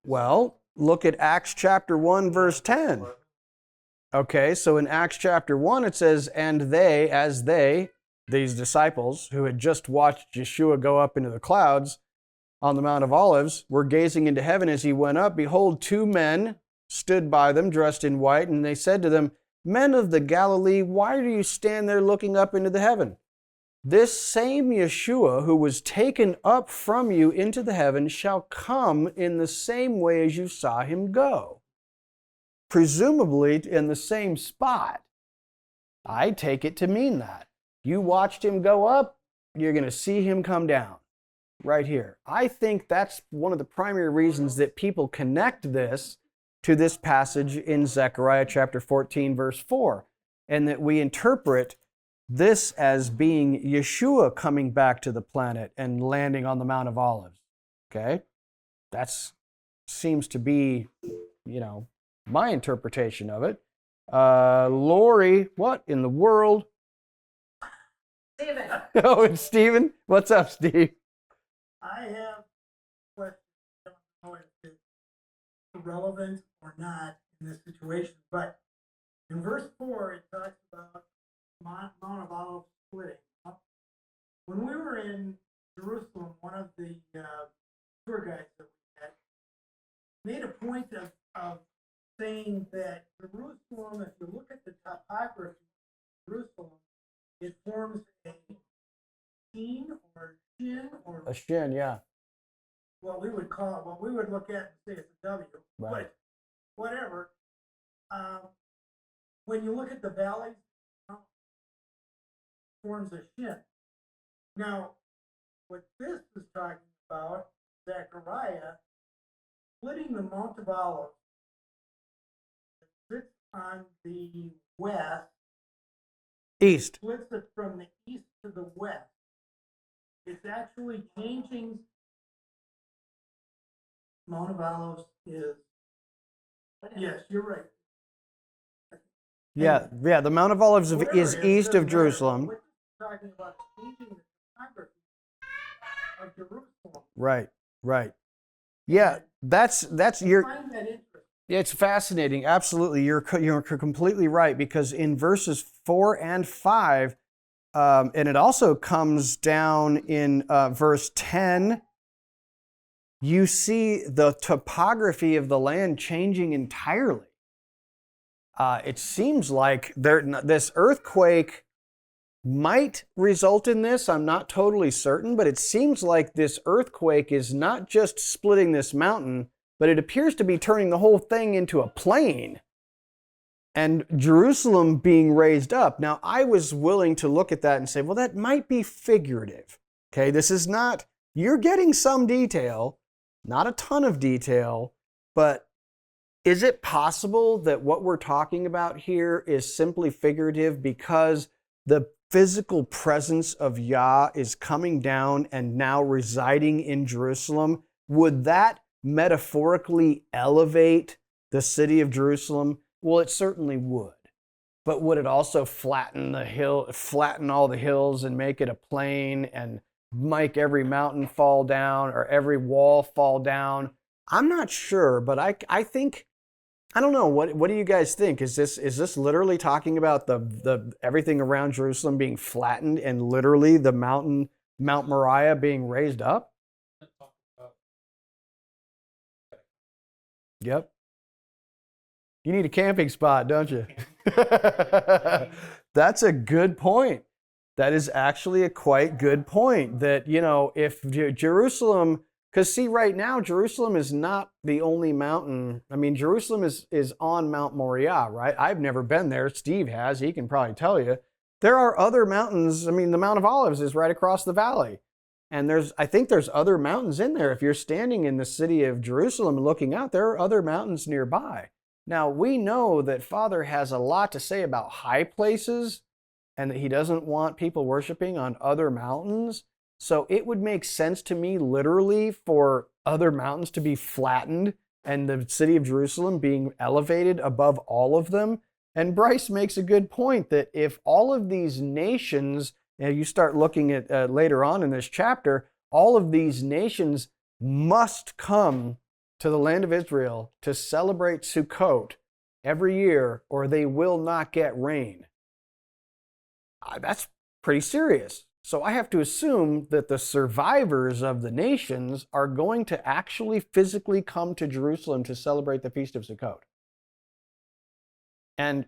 Well, look at Acts chapter 1, verse 10. Okay, so in Acts chapter 1, it says, and these disciples who had just watched Yeshua go up into the clouds on the Mount of Olives, were gazing into heaven as he went up. Behold, two men stood by them dressed in white, and they said to them, Men of the Galilee, why do you stand there looking up into the heaven? This same Yeshua who was taken up from you into the heaven shall come in the same way as you saw him go. Presumably in the same spot. I take it to mean that. You watched him go up, you're going to see him come down. Right here. I think that's one of the primary reasons that people connect this to this passage in Zechariah chapter 14, verse 4, and that we interpret this as being Yeshua coming back to the planet and landing on the Mount of Olives. Okay? That seems to be, my interpretation of it. Lori, what in the world? Steven. Oh, it's Steven? What's up, Steve? I have a question. I don't know if it's relevant or not in this situation, but in verse 4, it talks about Mount of Olives splitting. When we were in Jerusalem, one of the tour guides that we had made a point of saying that Jerusalem, if you look at the topography of Jerusalem, it forms a sheen or shin or A shin, yeah. what we would look at and say it's a W, Right. but whatever. When you look at the valleys, it forms a shin. Now, what this is talking about, Zechariah, splitting the Mount of Olives, it sits on the west, East. splits it from the east to the west. It's actually changing. Mount of Olives is, yes, you're right. Yeah, the Mount of Olives Whatever is it east doesn't of matter. Jerusalem. We're talking about changing the topography of Jerusalem. Right. Yeah, that's your. I find that interesting. It's fascinating. Absolutely, you're completely right, because in verses 4 and 5, and it also comes down in verse 10. You see the topography of the land changing entirely. It seems like this earthquake might result in this. I'm not totally certain, but it seems like this earthquake is not just splitting this mountain, but it appears to be turning the whole thing into a plain and Jerusalem being raised up. Now, I was willing to look at that and say, well, that might be figurative. Okay, this is not, you're getting some detail, not a ton of detail, but is it possible that what we're talking about here is simply figurative because the physical presence of Yah is coming down and now residing in Jerusalem? Would that metaphorically elevate the city of Jerusalem? Well, it certainly would. But would it also flatten all the hills and make it a plain and make every mountain fall down or every wall fall down? I'm not sure, but I think, I don't know. What do you guys think? Is this literally talking about the everything around Jerusalem being flattened and literally the Mount Moriah being raised up? Yep. You need a camping spot, don't you? That's a good point. That is actually a quite good point. That, if Jerusalem, because see, right now, Jerusalem is not the only mountain. I mean, Jerusalem is on Mount Moriah, right? I've never been there. Steve has. He can probably tell you. There are other mountains. I mean, the Mount of Olives is right across the valley. And I think there's other mountains in there. If you're standing in the city of Jerusalem and looking out, there are other mountains nearby. Now, we know that Father has a lot to say about high places and that he doesn't want people worshiping on other mountains. So it would make sense to me literally for other mountains to be flattened and the city of Jerusalem being elevated above all of them. And Bryce makes a good point that if all of these nations, and you start looking at later on in this chapter, all of these nations must come to the land of Israel to celebrate Sukkot every year, or they will not get rain. That's pretty serious. So I have to assume that the survivors of the nations are going to actually physically come to Jerusalem to celebrate the Feast of Sukkot. And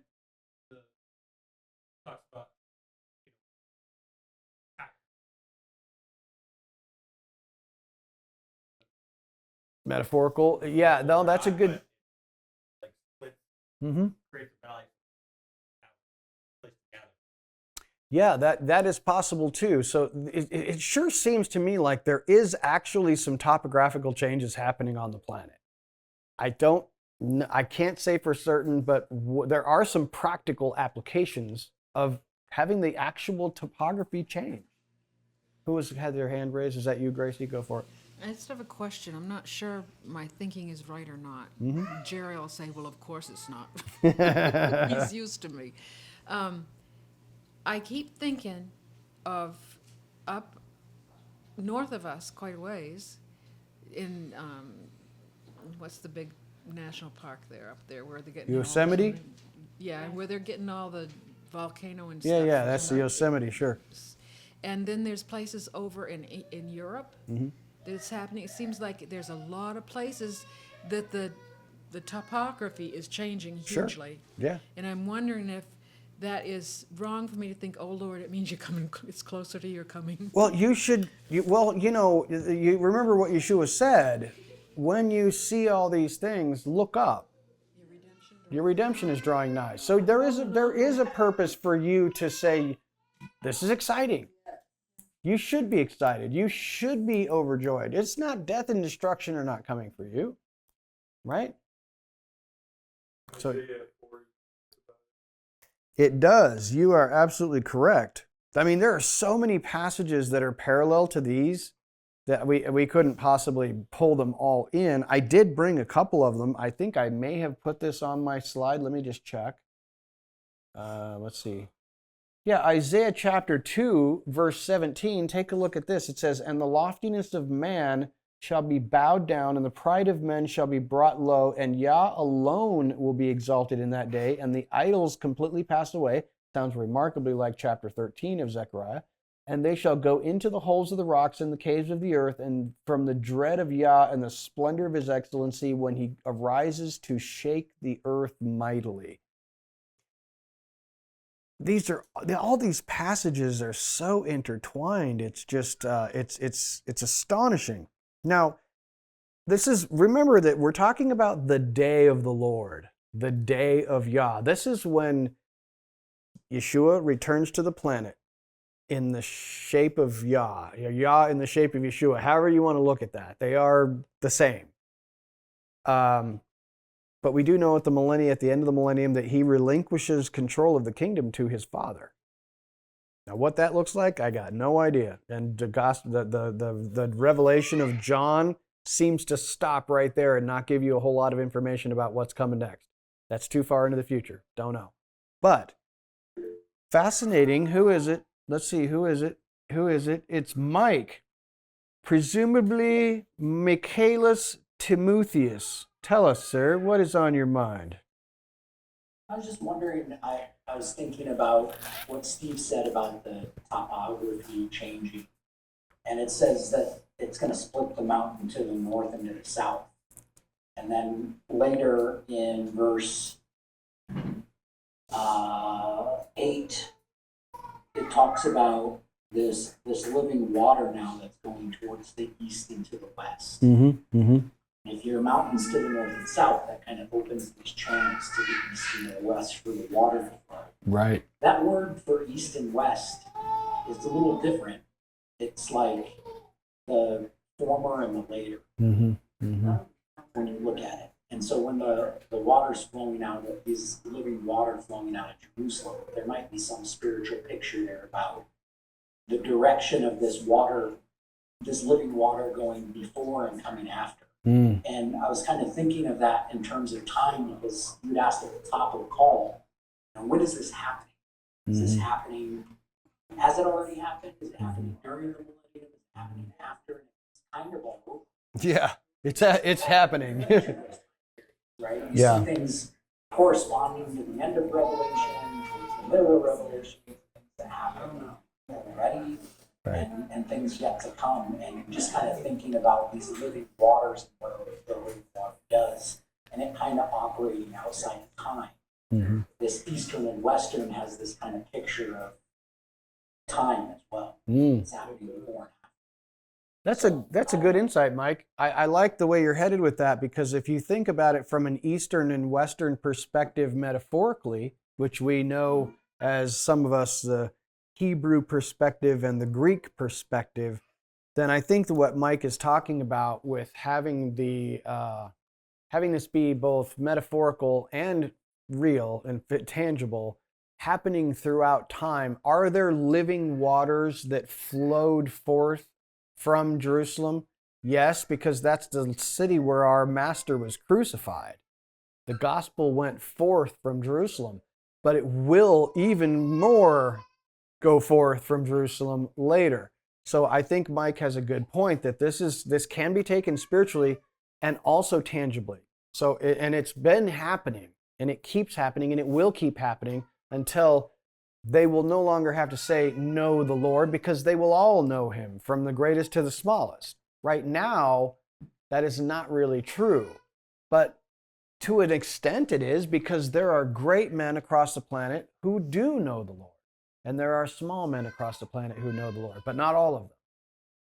Metaphorical. Yeah, no, that's a good. Mm-hmm. Yeah, that is possible too. So it sure seems to me like there is actually some topographical changes happening on the planet. I can't say for certain, but there are some practical applications of having the actual topography change. Who had their hand raised? Is that you, Gracie? Go for it. I just have a question. I'm not sure my thinking is right or not. Jerry will say, well, of course it's not. He's used to me. I keep thinking of up north of us quite a ways in, what's the big national park there up there where they're getting Yosemite? Yeah, where they're getting all the volcano and Yeah, stuff. yeah, that's the Yosemite, sure. And then there's places over in Europe that it's happening. It seems like there's a lot of places that the topography is changing Sure. hugely. Yeah. And I'm wondering if that is wrong for me to think, oh Lord, it means you're coming, it's closer to your coming. Well, you remember what Yeshua said. When you see all these things, look up. Your redemption is drawing nigh. So there is a purpose for you to say, this is exciting. You should be excited. You should be overjoyed. It's not death and destruction are not coming for you, right? So it does. You are absolutely correct. I mean, there are so many passages that are parallel to these that we couldn't possibly pull them all in. I did bring a couple of them. I think I may have put this on my slide. Let me just check. Let's see. Yeah, Isaiah chapter 2, verse 17. Take a look at this. It says, and the loftiness of man shall be bowed down, and the pride of men shall be brought low, and Yah alone will be exalted in that day, and the idols completely pass away. Sounds remarkably like chapter 13 of Zechariah. And they shall go into the holes of the rocks and the caves of the earth, and from the dread of Yah and the splendor of his excellency, when he arises to shake the earth mightily. All these passages are so intertwined. It's just it's astonishing. Now, remember that we're talking about the day of the Lord, the day of Yah. This is when Yeshua returns to the planet in the shape of Yah. Yah in the shape of Yeshua. However you want to look at that, they are the same. But we do know at the end of the millennium, that he relinquishes control of the kingdom to his Father. Now, what that looks like, I got no idea. And the revelation of John seems to stop right there and not give you a whole lot of information about what's coming next. That's too far into the future. Don't know. But fascinating. Who is it? Let's see. Who is it? It's Mike. Presumably Michaelis Timotheus. Tell us, sir, what is on your mind? I was just wondering, I was thinking about what Steve said about the topography changing. And it says that it's going to split the mountain to the north and to the south. And then later in verse 8, it talks about this living water now that's going towards the east and to the west. If your mountains to the north and south, that kind of opens these channels to the east and the west for the water to flow. Right. That word for east and west is a little different. It's like the former and the later when you look at it. And so when the water's flowing out, this living water flowing out of Jerusalem, there might be some spiritual picture there about the direction of this water, this living water going before and coming after. And I was kind of thinking of that in terms of time, because you'd asked at the top of the call, when is this happening? Is this happening? Has it already happened? Is it happening during the millennium? Is it happening after? It's kind of all over. Yeah, it's happening. Right? You see things corresponding to the end of Revelation, towards the middle of Revelation, things that happen already. Right. And things yet to come, and just kind of thinking about these living waters and what the living water does, and it kind of operating outside of time. This Eastern and Western has this kind of picture of time as well. It's happening before and after. That's a good insight, Mike. I like the way you're headed with that, because if you think about it from an Eastern and Western perspective metaphorically, which we know as some of us the Hebrew perspective and the Greek perspective, then I think that what Mike is talking about with having this be both metaphorical and real and tangible, happening throughout time. Are there living waters that flowed forth from Jerusalem? Yes, because that's the city where our master was crucified. The gospel went forth from Jerusalem, but it will even more go forth from Jerusalem later. So I think Mike has a good point that this can be taken spiritually and also tangibly. So and it's been happening, and it keeps happening, and it will keep happening until they will no longer have to say know the Lord, because they will all know him, from the greatest to the smallest. Right now, that is not really true. But to an extent it is, because there are great men across the planet who do know the Lord. And there are small men across the planet who know the Lord, but not all of them.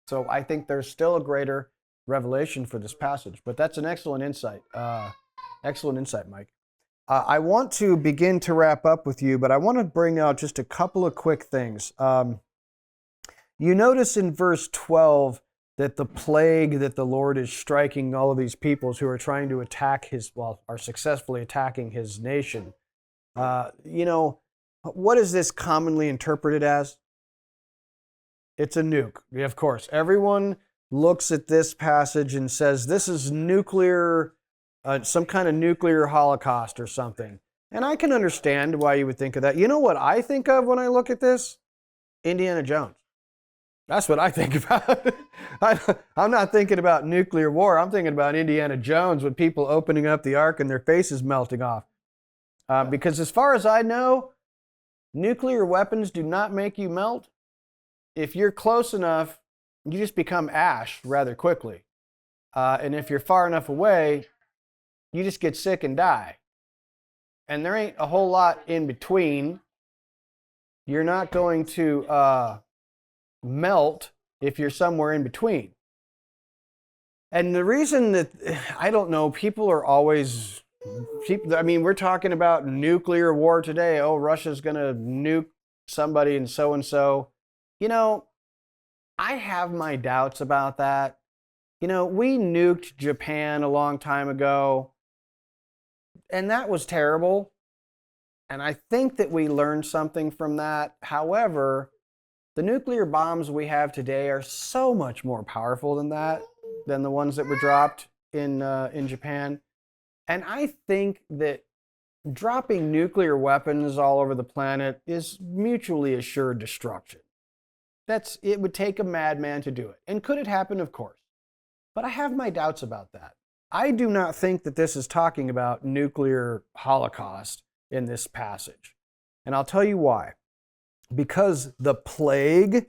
So I think there's still a greater revelation for this passage. But that's an excellent insight. Excellent insight, Mike. I want to begin to wrap up with you, but I want to bring out just a couple of quick things. You notice in verse 12 that the plague that the Lord is striking all of these peoples who are trying to attack are successfully attacking his nation. What is this commonly interpreted as? It's a nuke. Yeah, of course. Everyone looks at this passage and says, this is nuclear, some kind of nuclear holocaust or something. And I can understand why you would think of that. You know what I think of when I look at this? Indiana Jones. That's what I think about. I'm not thinking about nuclear war. I'm thinking about Indiana Jones with people opening up the ark and their faces melting off. Because as far as I know, nuclear weapons do not make you melt. If you're close enough, you just become ash rather quickly. And if you're far enough away, you just get sick and die. And there ain't a whole lot in between. You're not going to melt if you're somewhere in between. And the reason that, I don't know, people are always, we're talking about nuclear war today. Oh, Russia's going to nuke somebody and so. I have my doubts about that. We nuked Japan a long time ago, and that was terrible. And I think that we learned something from that. However, the nuclear bombs we have today are so much more powerful than the ones that were dropped in Japan. And I think that dropping nuclear weapons all over the planet is mutually assured destruction. It would take a madman to do it. And could it happen? Of course. But I have my doubts about that. I do not think that this is talking about nuclear holocaust in this passage. And I'll tell you why. Because the plague,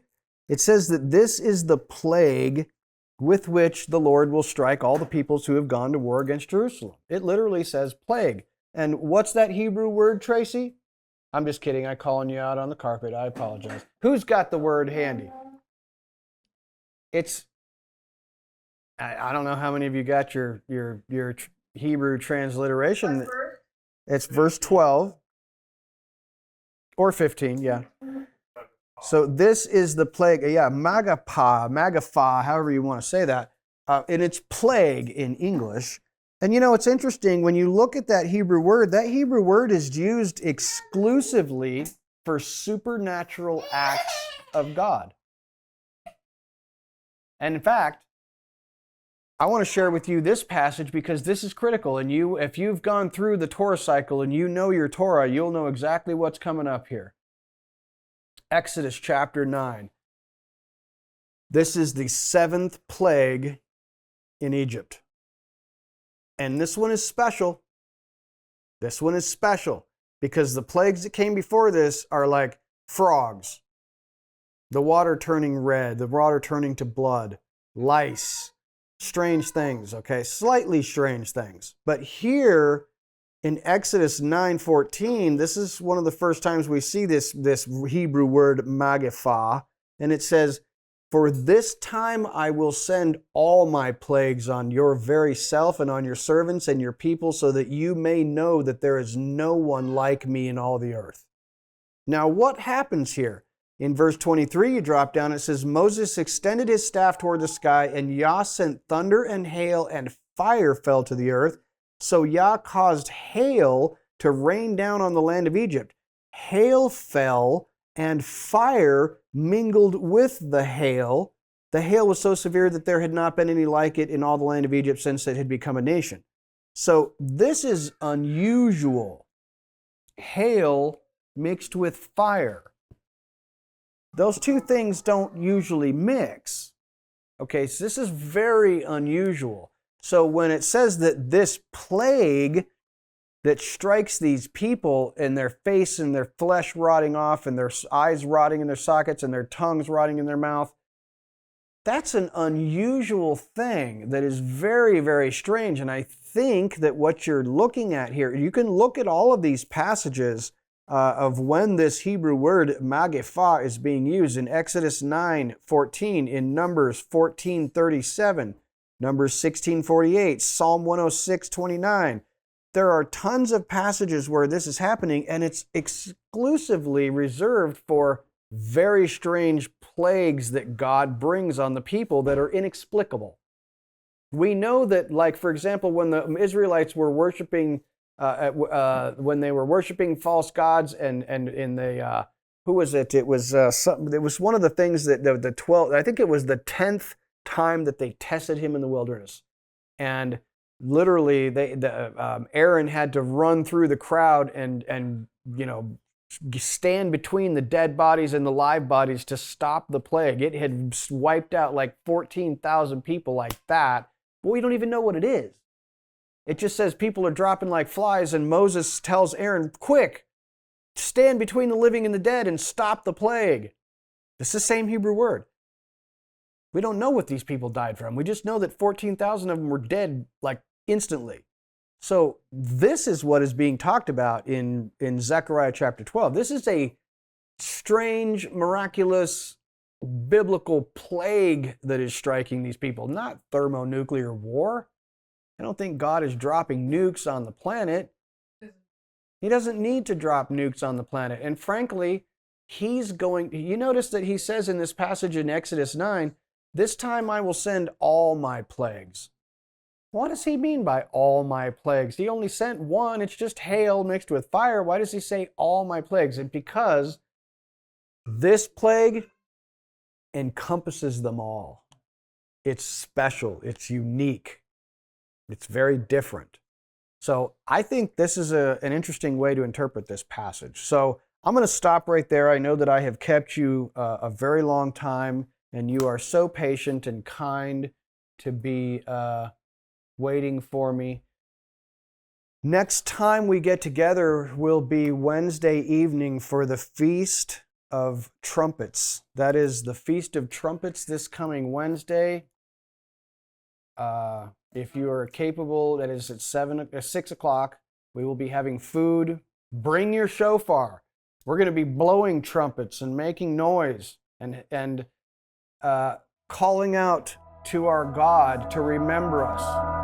it says that this is the plague with which the Lord will strike all the peoples who have gone to war against Jerusalem. It literally says plague. And what's that Hebrew word, Tracy? I'm just kidding. I'm calling you out on the carpet. I apologize. Who's got the word handy? I don't know how many of you got your Hebrew transliteration. It's verse 12 or 15, yeah. So this is the plague. Yeah, magapha, however you want to say that. And it's plague in English. And it's interesting, when you look at that Hebrew word is used exclusively for supernatural acts of God. And in fact, I want to share with you this passage because this is critical. And if you've gone through the Torah cycle and you know your Torah, you'll know exactly what's coming up here. Exodus chapter 9. This is the 7th plague in Egypt. And this one is special. This one is special because the plagues that came before this are like frogs, the water turning red, the water turning to blood, lice, strange things, okay? Slightly strange things. But here in Exodus 9:14, this is one of the first times we see this Hebrew word magapha, and it says, For this time I will send all my plagues on your very self and on your servants and your people, so that you may know that there is no one like me in all the earth. Now, what happens here? In verse 23, you drop down, it says, Moses extended his staff toward the sky, and Yah sent thunder and hail, and fire fell to the earth. So Yah caused hail to rain down on the land of Egypt. Hail fell, and fire mingled with the hail. The hail was so severe that there had not been any like it in all the land of Egypt since it had become a nation. So this is unusual. Hail mixed with fire. Those two things don't usually mix. Okay, so this is very unusual. So when it says that this plague that strikes these people and their face and their flesh rotting off and their eyes rotting in their sockets and their tongues rotting in their mouth, that's an unusual thing that is very, very strange. And I think that what you're looking at here, you can look at all of these passages of when this Hebrew word magifah is being used in Exodus 9:14, in Numbers 14:37, Numbers 16:48, Psalm 106:29. There are tons of passages where this is happening, and it's exclusively reserved for very strange plagues that God brings on the people that are inexplicable. We know that, like, for example, when the Israelites were worshiping when they were worshiping false gods, and in the who was it? It was it was one of the things that the 12. I think it was the 10th time that they tested him in the wilderness, and literally Aaron had to run through the crowd and stand between the dead bodies and the live bodies to stop the plague. It had wiped out like 14,000 people like that, but we don't even know what it is. It just says people are dropping like flies, and Moses tells Aaron, quick, stand between the living and the dead and stop the plague. It's the same Hebrew word. We don't know what these people died from. We just know that 14,000 of them were dead like instantly. So this is what is being talked about in Zechariah chapter 12. This is a strange, miraculous, biblical plague that is striking these people, not thermonuclear war. I don't think God is dropping nukes on the planet. He doesn't need to drop nukes on the planet. And frankly, you notice that he says in this passage in Exodus 9, this time I will send all my plagues. What does he mean by all my plagues? He only sent one. It's just hail mixed with fire. Why does he say all my plagues? And because this plague encompasses them all. It's special. It's unique. It's very different. So I think this is an interesting way to interpret this passage. So I'm going to stop right there. I know that I have kept you a very long time, and you are so patient and kind to be waiting for me. Next time we get together will be Wednesday evening for the Feast of Trumpets. That is the Feast of Trumpets this coming Wednesday. If you are capable, that is at 6 o'clock. We will be having food. Bring your shofar. We're going to be blowing trumpets and making noise and calling out to our God to remember us.